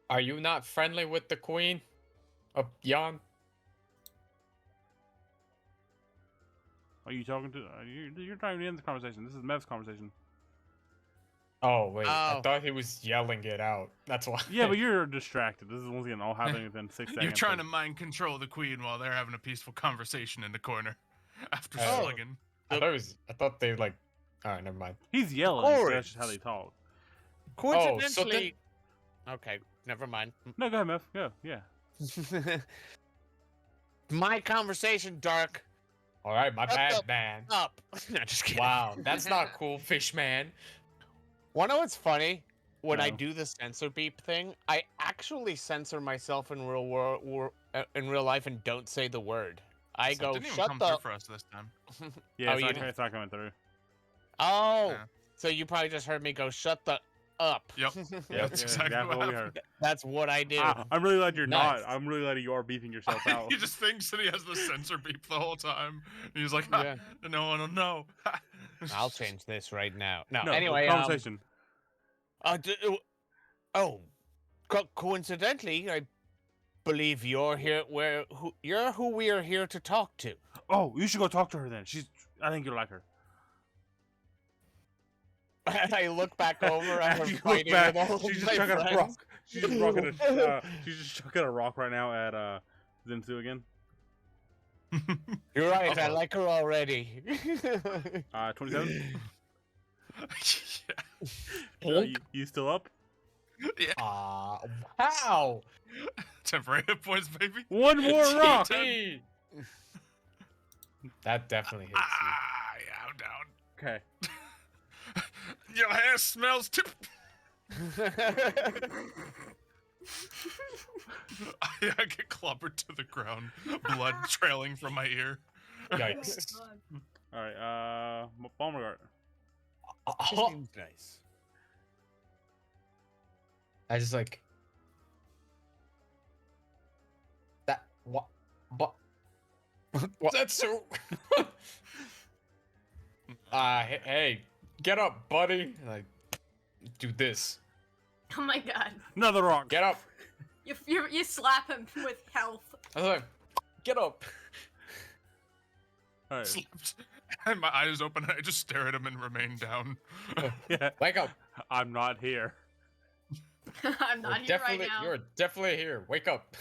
Are you not friendly with the queen of Yan? Are you talking to? You're trying to end the conversation. This is Mev's conversation. Oh wait, I Oh. thought he was yelling it out. That's why. Yeah, but you're distracted. This is once again all happening within 6 seconds. You're trying to mind control the queen while they're having a peaceful conversation in the corner after Oh. slugging. I thought they like. All right, never mind. He's yelling, so that's just how they talk. Coincidentally. Okay, never mind. No, go ahead, Mev. Go. Yeah. My conversation, Dark. All right, my Shut bad, the man. Up. No, just kidding. Wow, that's not cool, fish man. Wanna know what's funny? When I No. do the censor beep thing, I actually censor myself in real life and don't say the word. I So it go, didn't even shut come the. through for us this time. Yeah, Oh, it's, you not, didn't- it's not coming through. Oh, Yeah. so you probably just heard me go, shut the up. Yep. Yeah, That's exactly what we happened. heard. That's what I do. Ah, I'm really glad you're Nice. not. I'm really glad you are beefing yourself out. He just thinks that he has the sensor beep the whole time. And he's like, ha, Yeah. no one will know. I'll change this right now. No, No, anyway, conversation. Coincidentally, I believe you're here. You're who we are here to talk to. Oh, you should go talk to her then. I think you'll like her. And I look back over at her You look fighting back, with all she's just my chucking a friends. rock. She's just rocking a. She's just chucking a rock right now at Zensu again. You're right. I Uh-oh. like her already. 27. yeah. You still up? Yeah. Wow. Temporary hit points, baby. One more rock. Gee. That definitely hits Ah, yeah, I'm down. Okay. Your hair smells too. I get clobbered to the ground, blood trailing from my ear. you. Yikes. All right. Balmagart. She seems nice. I just like that. What? But that's so. Hey, get up, buddy. Like, do this. Oh my god. Another rock. Get up. You slap him with health. I was like, get up. All right. Slapped. And my eyes open and I just stare at him and remain down. Yeah. Wake up. I'm not here. I'm not here right now. You're definitely here. Wake up.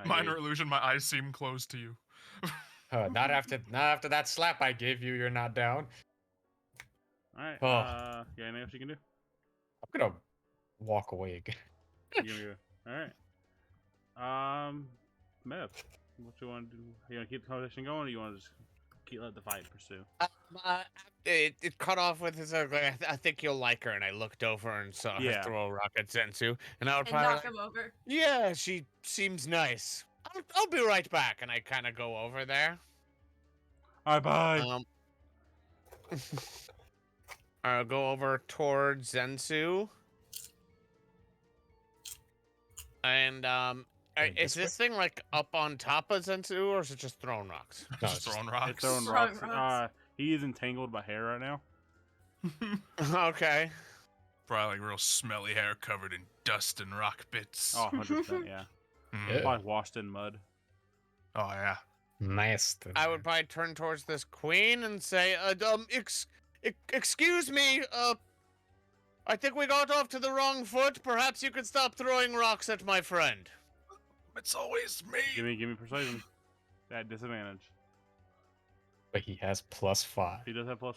Minor illusion, my eyes seem closed to you. Not after that slap I gave you. You're not down. All right. Oh. Yeah. Anything else you can do? I'm gonna walk away again. You gonna go? All right. Mev, what you want to do? You want to keep the conversation going, or you want to just let the fight pursue? It cut off with his. I think you'll like her, and I looked over and saw Yeah. her throw a rock at Zensu, and I would And probably. knock him over. Yeah, she seems nice. I'll be right back, and I kind of go over there. All right. Bye. I'll go over towards Zensu. And is this thing like up on top of Zensu, or is it just throwing rocks? No, Just throwing rocks. It's throwing Throwing rocks. rocks. He is entangled by hair right now. Okay. Probably like real smelly hair covered in dust and rock bits. Oh, 100%. Yeah. Mm. Yeah. Probably washed in mud. Oh yeah. Nasty. I would probably turn towards this queen and say, excuse me, I think we got off to the wrong foot. Perhaps you could stop throwing rocks at my friend. It's always me. Give me persuasion. At disadvantage. But he has +5. He does have +5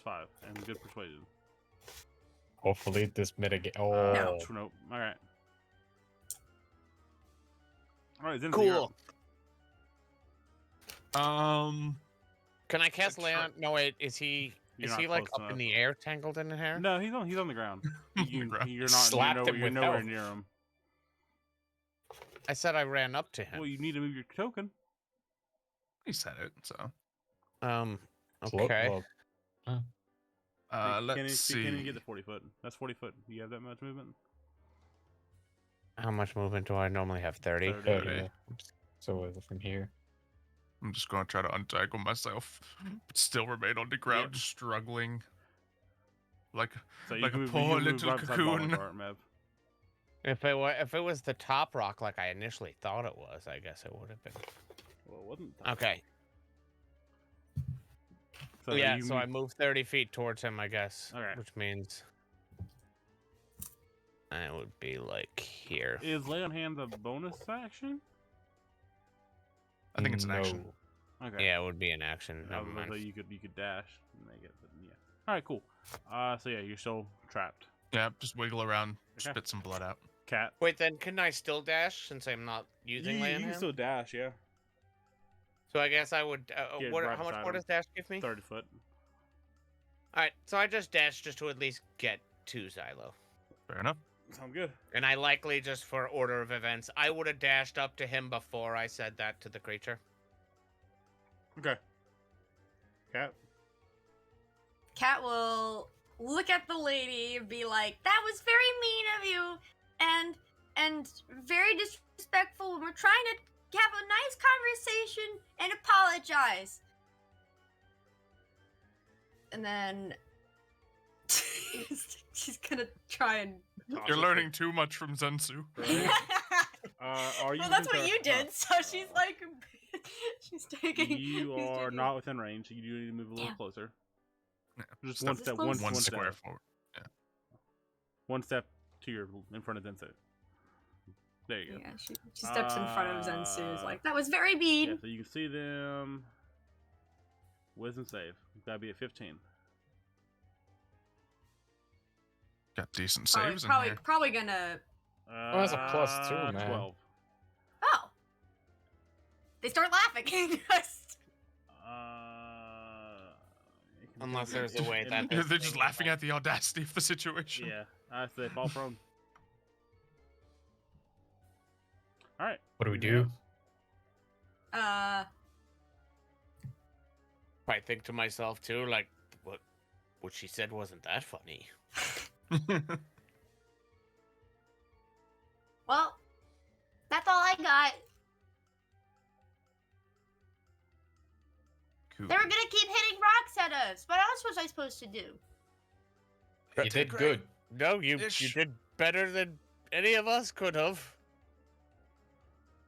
and good persuasion. Hopefully this mitigate. Oh. No. Nope. All right. All right. Zensu, you're Cool. up. Can I cast Try- lay on? No, wait. Is he You're not like close up in enough. the air, tangled in the hair? No, he's on the ground. On the ground. You're not. Slapped him You're with nowhere health. near him. I said I ran up to him. Well, you need to move your token. He said it. So Slow- Okay. slow. let's see. You can't even get the 40 foot. That's 40 foot. You have that much movement? How much movement do I normally have? 30? 30. 30, Okay. yeah. So from here. I'm just gonna try to untangle myself, but still remain on the ground, struggling. Like So you Like can a move, poor you can move little right beside cocoon. Balmagart, Mev. If it was the top rock like I initially thought it was, I guess it would have been. Well, it wasn't. that. Okay. So yeah, you so I move 30 feet towards him, I guess. Okay. Which means It would be like here. Is lay on hands a bonus action? I think it's an action. Okay. Yeah, it would be an action. I Never was mind. gonna say you could dash and make it, but yeah. All right, cool. So yeah, you're still trapped. Yeah, just wiggle around, Okay. spit some blood out. Cat. Wait, then can I still dash since I'm not using lay on You can hands? still dash, yeah. So I guess I would. Yeah, what? right How much beside more him. does dash give me? 30 foot. All right, so I just dash just to at least get to Xylo. Fair enough. Sound good. And I likely, just for order of events, I would have dashed up to him before I said that to the creature. Okay. Cat. Cat will look at the lady and be like, "That was very mean of you, and very disrespectful. When we're trying to have a nice conversation and apologize." And then she's gonna try and. You're learning too much from Zensu. Are you? Well, that's within what you did. So she's like, she's taking. You she's are taking- not within range. So you do need to move a little Damn. closer. Yeah, Just step- one step. close? One step. square forward. One step to your in front of Zensu. There you go. Yeah, she steps in front of Zensu. Is like, "That was very mean." Yeah, so you can see them. Wisdom save. That'd be at 15. Got decent Probably, saves in probably, here. probably gonna. that's a +2, man. 12. Oh. They start laughing. Unless there's a way that They're just laughing at the audacity of the situation. Yeah, I say fall prone. All right. What do we do? I think to myself too, like, what she said wasn't that funny. Well, that's all I got. Cool. They were gonna keep hitting rocks at us. What else was I supposed to do? You did good. No, you Ish. did better than any of us could have.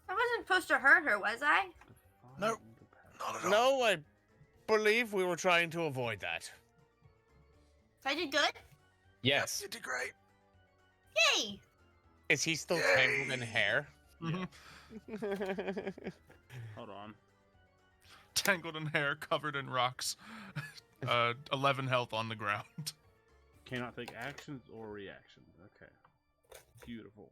I wasn't supposed to hurt her, was I? Nope. Not at all. No, I believe we were trying to avoid that. So I did good? Yes. You did great. Yay! Is he still tangled in hair? Mhm. Hold on. Tangled in hair, covered in rocks. 11 health on the ground. Cannot take actions or reactions. Okay. Beautiful.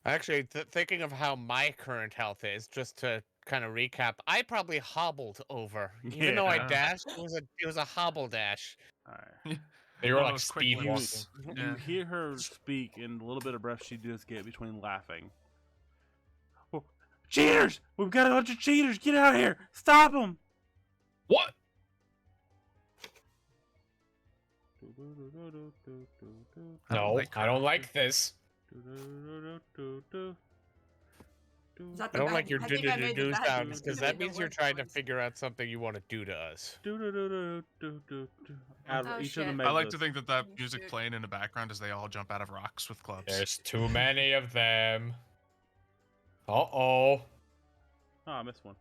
Actually, thinking of how my current health is, just to kind of recap, I probably hobbled over. Even though I Yeah. dashed, it was a hobble dash. All right. They were One of like those quick speed limps. walking. You Yeah. hear her speak, and a little bit of breath she does get between laughing. Oh, cheaters! We've got a bunch of cheaters! Get out of here! Stop them! What? No, I don't like this. Is that I the don't bad- like your I think I made the do bad- sounds, because I made that the means you're worst trying to ones. figure out something you want to do to us. Out of Oh, each of them shit. I like made to this. think that Oh, music shit. playing in the background as they all jump out of rocks with clubs. There's too many of them. Uh-oh. Oh, I missed one.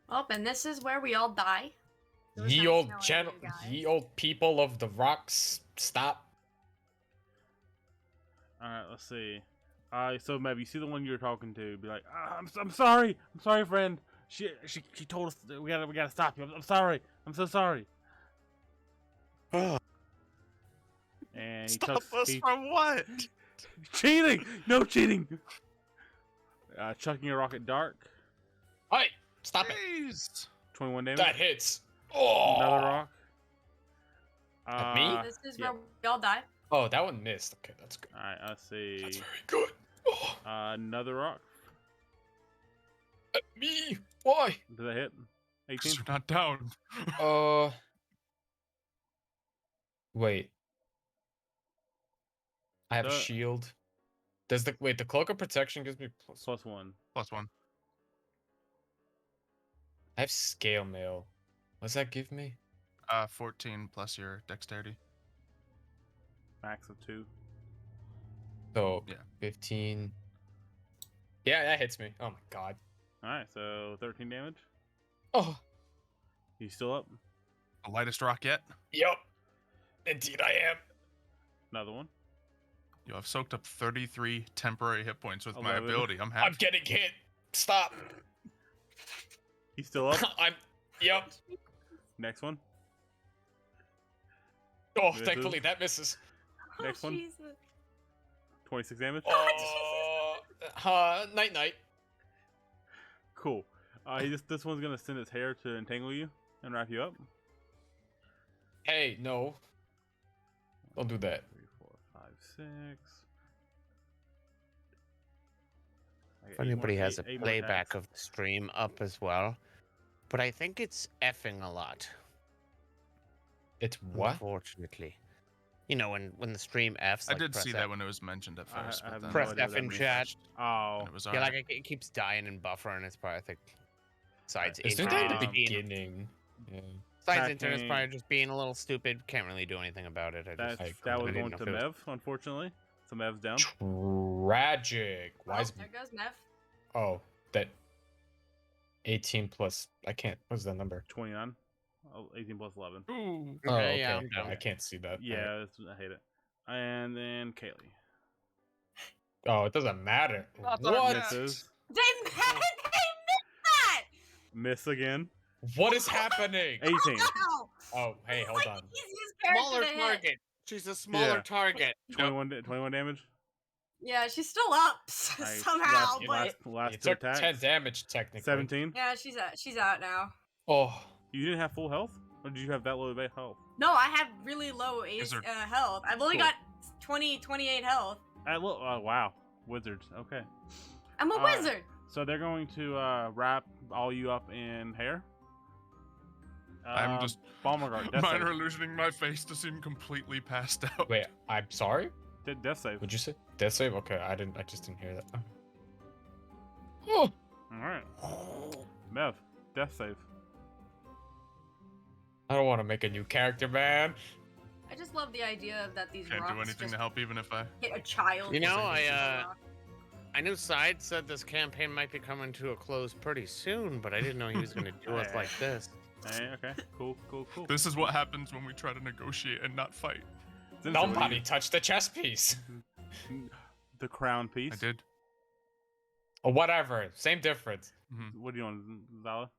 Oh, and this is where we all die. It was Ye nice old knowing you guys. ye old people of the rocks, stop. Alright, let's see. So maybe you see the one you're talking to, be like, I'm sorry! I'm sorry, friend! She told us that we gotta stop you. I'm sorry. I'm so sorry. And he Stop chucks, us he- from what? cheating! No cheating! Chucking a rock at Dark. Hey, stop it. Jeez. 21 damage. That hits. Oh. Another rock. At me? This is yeah. where we all die. Oh, that one missed. Okay, that's good. Alright, let's see. That's very good. Oh, Another rock. at me. Why? Did that hit? 18? 'Cause you're not down. Wait. I have a The- shield. Does the wait? The cloak of protection gives me plus. Plus 1. +1. I have scale mail. What does that give me? 14 plus your dexterity. Max of 2. So Yeah. 15. Yeah, that hits me. Oh my god. Alright, so 13 damage. Oh. You still up? The lightest rock yet. Yep. Indeed, I am. Another one. Yo, I've soaked up 33 temporary hit points with my 11. ability. I'm I'm happy. getting hit. Stop. He's still up. Yep. Next one. Oh, Misses. thankfully that misses. Next one. Jesus. 26 damage. Night night. Cool. This one's gonna send its hair to entangle you and wrap you up. Hey, no. Don't do that. 3, 4, 5, 6. If anybody has a playback of the stream up as well, but I think it's effing a lot. It's what? Unfortunately, you know when the stream F's. I Like, did press see F- that when it was mentioned at I first. but have then no Press idea F what in that chat. Oh. and it was Yeah, alright. like it keeps dying and buffering. It's probably I think. Besides, It's doing that in the Um, beginning. Yeah. Besides, internet's Attacking- probably just being a little stupid. Can't really do anything about it. That I was didn't going know to if it was- Mev, unfortunately. So Mev's down. Tragic. Why is There goes Nev. Oh, that 18 plus I can't what's that number? 29. 18 plus 11. Ooh. Oh, Okay, okay. yeah, I'm down. I can't see that. Yeah, I hate it. And then Kaylee. Oh, it doesn't matter. Not our What? best. Misses. They missed that! Miss again. What is happening? 18. Ow! Oh, hey, hold on. Easiest character Smaller to hit. target. She's a smaller Yeah. target. 21 damage. Yeah, she's still up Alright, somehow, last- but Last It two took attacks. 10 damage technically. 17. yeah, she's out now. Oh, You didn't have full health? Or did you have that low base health? No, I have really low Is there- health. I've only Cool. got 28 health. Wow. Wizards. Okay. I'm a Alright. wizard. So they're going to wrap all you up in hair. I'm just Balmergard. Death minor save. illusioning my face to seem completely passed out. wait, I'm sorry? Death save. What'd you say? Death save? Okay, I just didn't hear that. Oh, Alright. Mev. Death save. I don't want to make a new character, man. I just love the idea of that these Can't rocks do anything just to help, even if I. hit a child. You know, with a single I rock. I knew Side said this campaign might be coming to a close pretty soon, but I didn't know he was going to do us like this. Hey, okay. Cool. This is what happens when we try to negotiate and not fight. Zinza, what do Nobody touched the chess piece. The crown piece. I did. Or whatever, same difference. What do you want, Zala?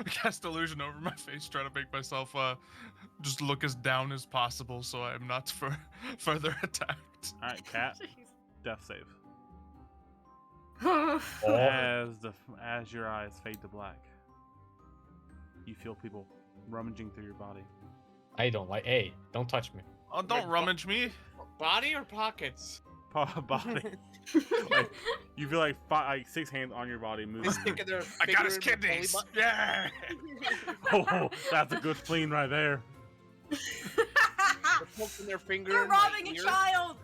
Cast illusion over my face, try to make myself just look as down as possible, so I'm not further attacked. Alright, cat. Death save. Oh. As your eyes fade to black, you feel people rummaging through your body. I don't like. Hey, don't touch me. Oh, don't rummage me. Body or pockets? Body. Like, you feel like 6 hands on your body moving. I got his kidneys. Yeah. Oh, that's a good spleen right there. Poking their finger. They're in my robbing a ear. child.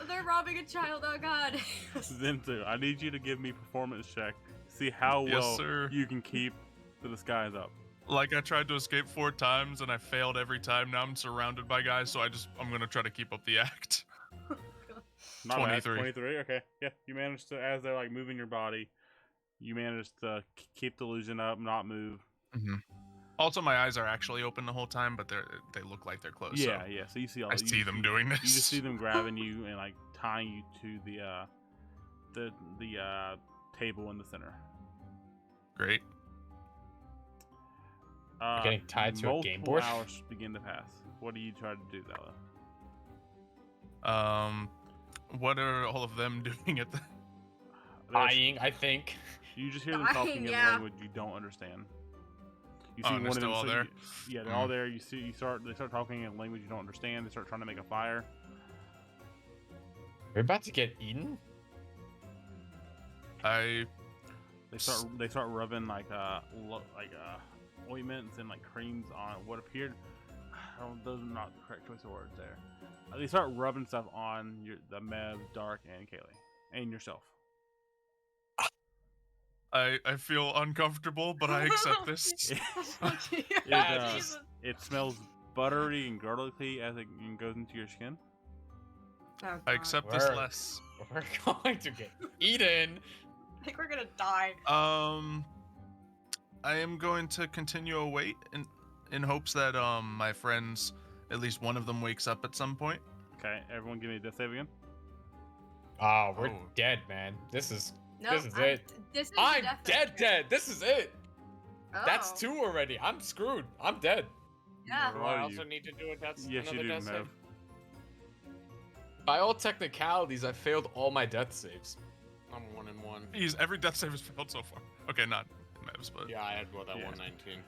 They're robbing a child. Oh God. Zinzu, I need you to give me performance check. See how Yes, well sir. you can keep the disguise up. Like I tried to escape 4 times and I failed every time. Now I'm surrounded by guys, so I'm gonna try to keep up the act. Not bad, 23. 23. Okay. Yeah, you managed to, as they're like moving your body, you managed to keep the illusion up, not move. Also, my eyes are actually open the whole time, but they look like they're closed. Yeah, so yeah. So you see all. I see them doing this. You just see them grabbing you and like tying you to the table in the center. Great. Getting tied to a game board? Multiple hours begin to pass. What do you try to do, Zella? What are all of them doing at the? Dying, I think. You just hear them Dying, talking in yeah. a language you don't understand. You Oh, and they're still all there? Yeah, they're all there. They start talking in a language you don't understand. They start trying to make a fire. We're about to get eaten? I They start rubbing like ointments and like creams on what appeared. Those are not the correct choice of words there. They start rubbing stuff on the Mev, Dark, and Kaylee, and yourself. I feel uncomfortable, but I accept this. Jesus. It smells buttery and garlicky as it goes into your skin. Oh, I God. accept this Word. less. We're going to get eaten. I think we're gonna die. I am going to continue a wait in hopes that my friends, at least one of them, wakes up at some point. Okay, everyone give me a death save again. Oh, we're Oh. dead, man. This is Nope, it. This is I'm a dead. This is it. That's Oh. 2 already. I'm screwed. I'm dead. Yeah. Where Do I are also you? need to do a death Yes, you another do, death save? Mev. By all technicalities, I failed all my death saves. I'm 1 and 1. Every death save has failed so far. Okay, not Mevs, but Yeah, I had that Yeah. 119.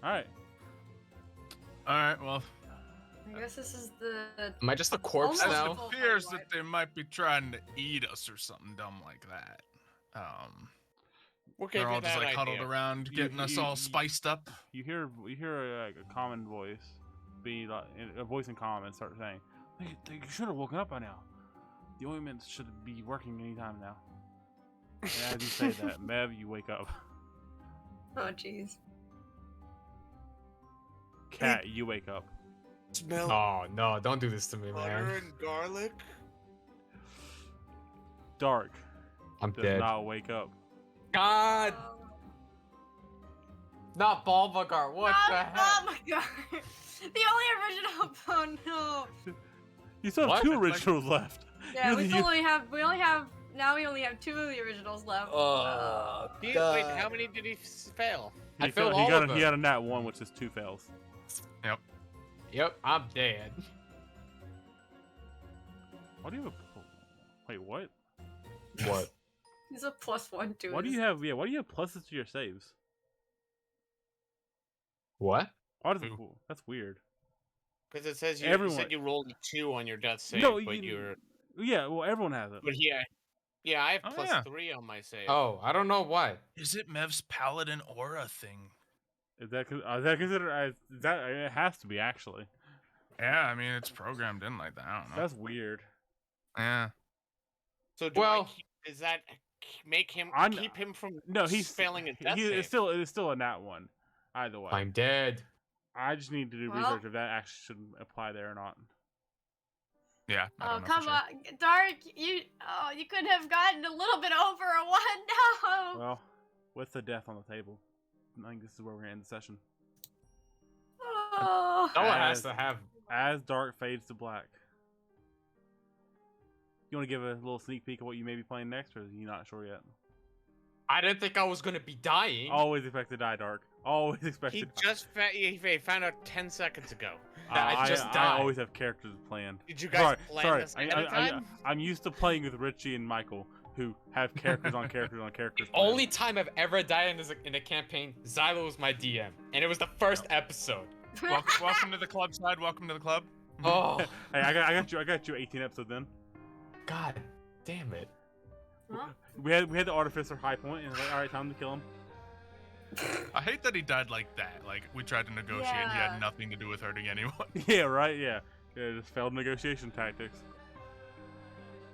All right. all right. Well, I guess this is the. Am I just a corpse Almost now? a full fears Feywild. that they might be trying to eat us or something dumb like that. What gave They're you all just that like huddled idea? around, getting us all spiced up. You hear a common voice, be like a voice in common, start saying, "They should have woken up by now. The ointment should be working anytime now." And as you say that, Mev, you wake up. Oh jeez. Cat, you wake up. Smell Oh no! Don't do this to me, butter man. and garlic. Dark I'm does dead. not wake up. God, not Balvagar. What the heck? Oh my god. The only original. Oh no. You still have What? 2 It's like- originals left. Yeah, we You- only have. Now we only have 2 of the originals left. Oh, Wait, how many did he fail? I He failed he all got of he them. got a nat 1, which is 2 fails. Yep, I'm dead. Why do you have wait, what? What? He's a +1 to Why do his- you have why do you have pluses to your saves? What? Why does Who? that's weird. Because it says you Everyone- said you rolled a 2 on your death save, No, but you- you're. Yeah, well everyone has it. But yeah, I have Oh, plus yeah. 3 on my save. Oh, I don't know why. Is it Mev's paladin aura thing? Is that considered as it has to be actually. Yeah, I mean it's programmed in like that. I don't know. That's weird. Yeah. So does that make him I'm- keep him from No, he's failing a death it's save? it's still a nat 1. Either way. I'm dead. I just need to do Well- research if that actually should apply there or not. Yeah. I Oh don't know for come sure. on, Dark! You could have gotten a little bit over a 1. No. Well, with the death on the table, I think this is where we're gonna end the session. Oh. Noah has As- to have. As dark fades to black. You want to give a little sneak peek of what you may be playing next, or are you not sure yet? I didn't think I was gonna be dying. Always expect to die, Dark. Always expect He to die. just he found out 10 seconds ago. I just I died. always have characters planned. Did you guys plan sorry. this ahead of time? I'm used to playing with Richie and Michael, who have characters on characters on characters. The only time I've ever died in a campaign, Xylo was my DM, and it was the first episode. Welcome to the club side. Welcome to the club. Oh, Hey, I got you 18 episodes in. God damn it. Huh? We had the Artificer high point, and it's like, all right, time to kill him. I hate that he died like that. Like we tried to negotiate, and he Yeah. had nothing to do with hurting anyone. Yeah, right. Yeah, just failed negotiation tactics.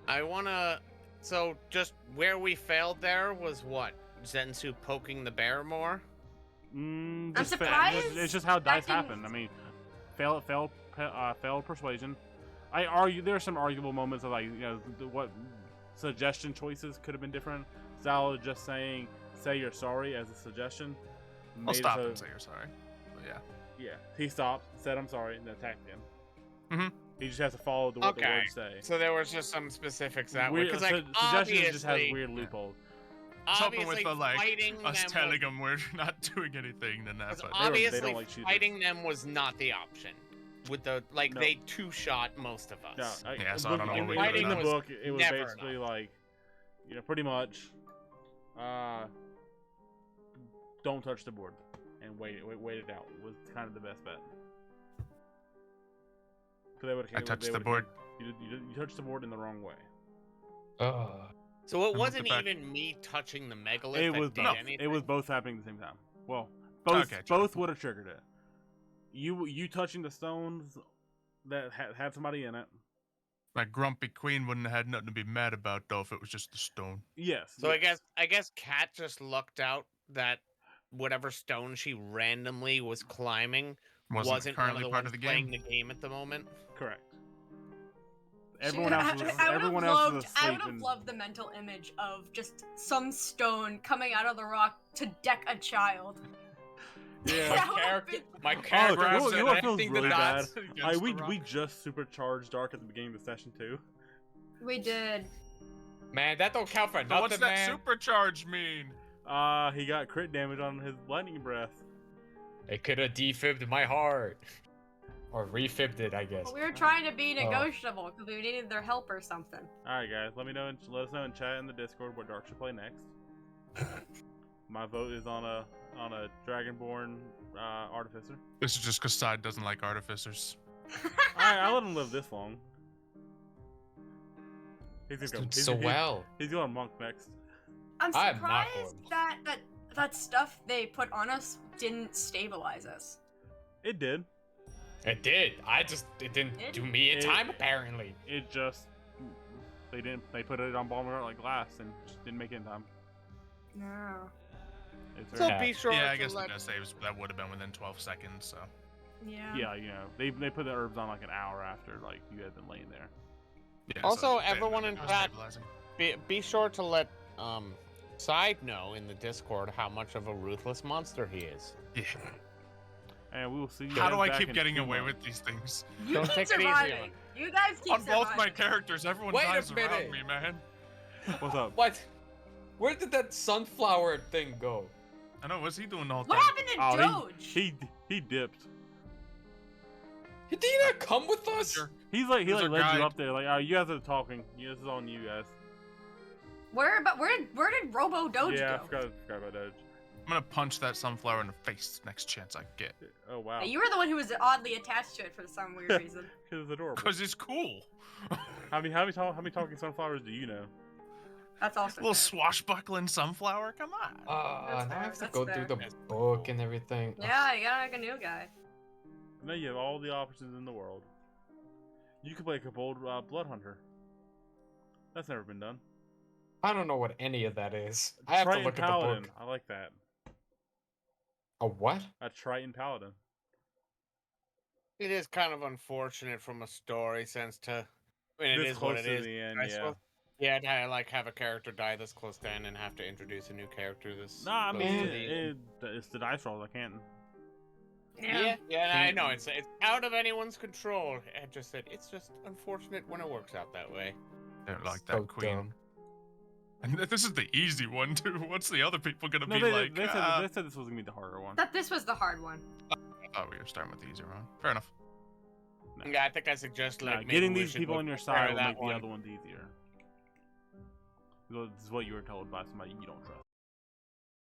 I wanna. So just where we failed there was what? Zensu poking the bear more? Just surprised it's just how that dice didn't- happen. I mean, failed persuasion. I argue there are some arguable moments of like what suggestion choices could have been different. Zal just saying "say you're sorry" as a suggestion. I'll made it stop so- and say you're sorry. But yeah. Yeah, he stopped, said I'm sorry, and then attacked again. Mhm. He just has to follow what the Okay. words say. So there was just some specifics that way. Weird, Because like suggestions just has obviously, weird loopholes. Just hoping with obviously the like fighting us them telling him we're not doing anything, then that. was, But they obviously don't like cheaters. fighting them was not the option. With the No. they 2-shot most of us. No, Yeah, so I don't know in, what we in do the then. book, it was Never basically like, pretty much, don't touch the board and wait it out was kind of the best bet. So they would. I touched the board. You touched the board in the wrong way. So it I wasn't looked back. even me touching the megalith It that was did both. anything. It was both happening at the same time. Well, both Okay, true. both would have triggered it. You touching the stones that had somebody in it. My grumpy queen wouldn't have had nothing to be mad about though if it was just the stone. Yes. So yes. I guess Kat just lucked out that whatever stone she randomly was climbing Wasn't wasn't one currently of the part ones of the playing game. the game at the moment. Correct. Everyone else was I everyone would else have was loved. I asleep. would have And loved the mental image of just some stone coming out of the rock to deck a child. yeah. That would've Character, been- my Oh, character you was know what feels connecting the really bad? dots. We just supercharged Dark at the beginning of the session too. We did. Man, that don't count for So nothing, what's that man. supercharge mean? He got crit damage on his lightning breath. It could have defibbed my heart. Or refibbed it, I guess. But we were trying to be Oh. negotiable because we needed their help or something. All right, guys, let us know in chat in the Discord what Dark should play next. My vote is on a Dragonborn artificer. This is just because Side doesn't like artificers. All right, I'll let him live this long. He's It's gonna doing go. so well. He's going monk next. I'm I'm not surprised going. that stuff they put on us didn't stabilize us. It did. It did. It didn't do me in It- time, apparently. It just they put it on Balmor like glass and just didn't make it in time. No. It's So very- be sure Yeah, I to guess the let... death saves that would have been within 12 seconds. So Yeah. yeah, you know they put the herbs on like an hour after like you had been laying there. yeah, Also, so everyone in it was chat- stabilizing. Be sure to let Side know in the Discord how much of a ruthless monster he is. Yeah. And we will see you. How guys do I back keep in getting 2 away months. with these things? You Don't keep take it easy on surviving. him. You guys keep On both my surviving. characters, everyone Wait a dies around minute. me, man. What's up? What? Where did that sunflower thing go? I know, what's he doing all the What time? happened to Oh, Doge? he dipped. Did he not come with us? Sure. He led There's you our guide. up there. Like, oh, you guys are talking. Yeah, this is on you guys. Where did Robo Doge yeah, go? I forgot about Doge. I'm gonna punch that sunflower in the face next chance I get. Oh wow. You were the one who was oddly attached to it for some weird reason. Because it's adorable. Because it's cool. How many talking sunflowers do you know? That's also Little fair. swashbuckling sunflower, come on. That's Now I fair, have to that's go fair. through the book and everything. Yeah, you got like a new guy. Now you have all the options in the world. You could play a Kobold Blood Hunter. That's never been done. I don't know what any of that is. I have Triton to look Paladin. at the book. I like that. A what? A Triton Paladin. It is kind of unfortunate from a story sense to. I mean, it This is what close it to is. the end, I yeah. suppose. Yeah, to like have a character die this close to end and have to introduce a new character this. Nah, I close mean, to the end. it's the dice rolls. I can't. Yeah, I know it's out of anyone's control. It's just unfortunate when it works out that way. Don't like So that queen. dumb. And this is the easy one too. What's the other people gonna No, be like? they said this was gonna be the harder one. Thought this was the hard one. I thought we were starting with the easier one. Fair enough. No. Yeah, I think I suggest Nah, like maybe getting we these should people look on your for side will that make one. the other ones easier. This is what you were told by somebody you don't trust.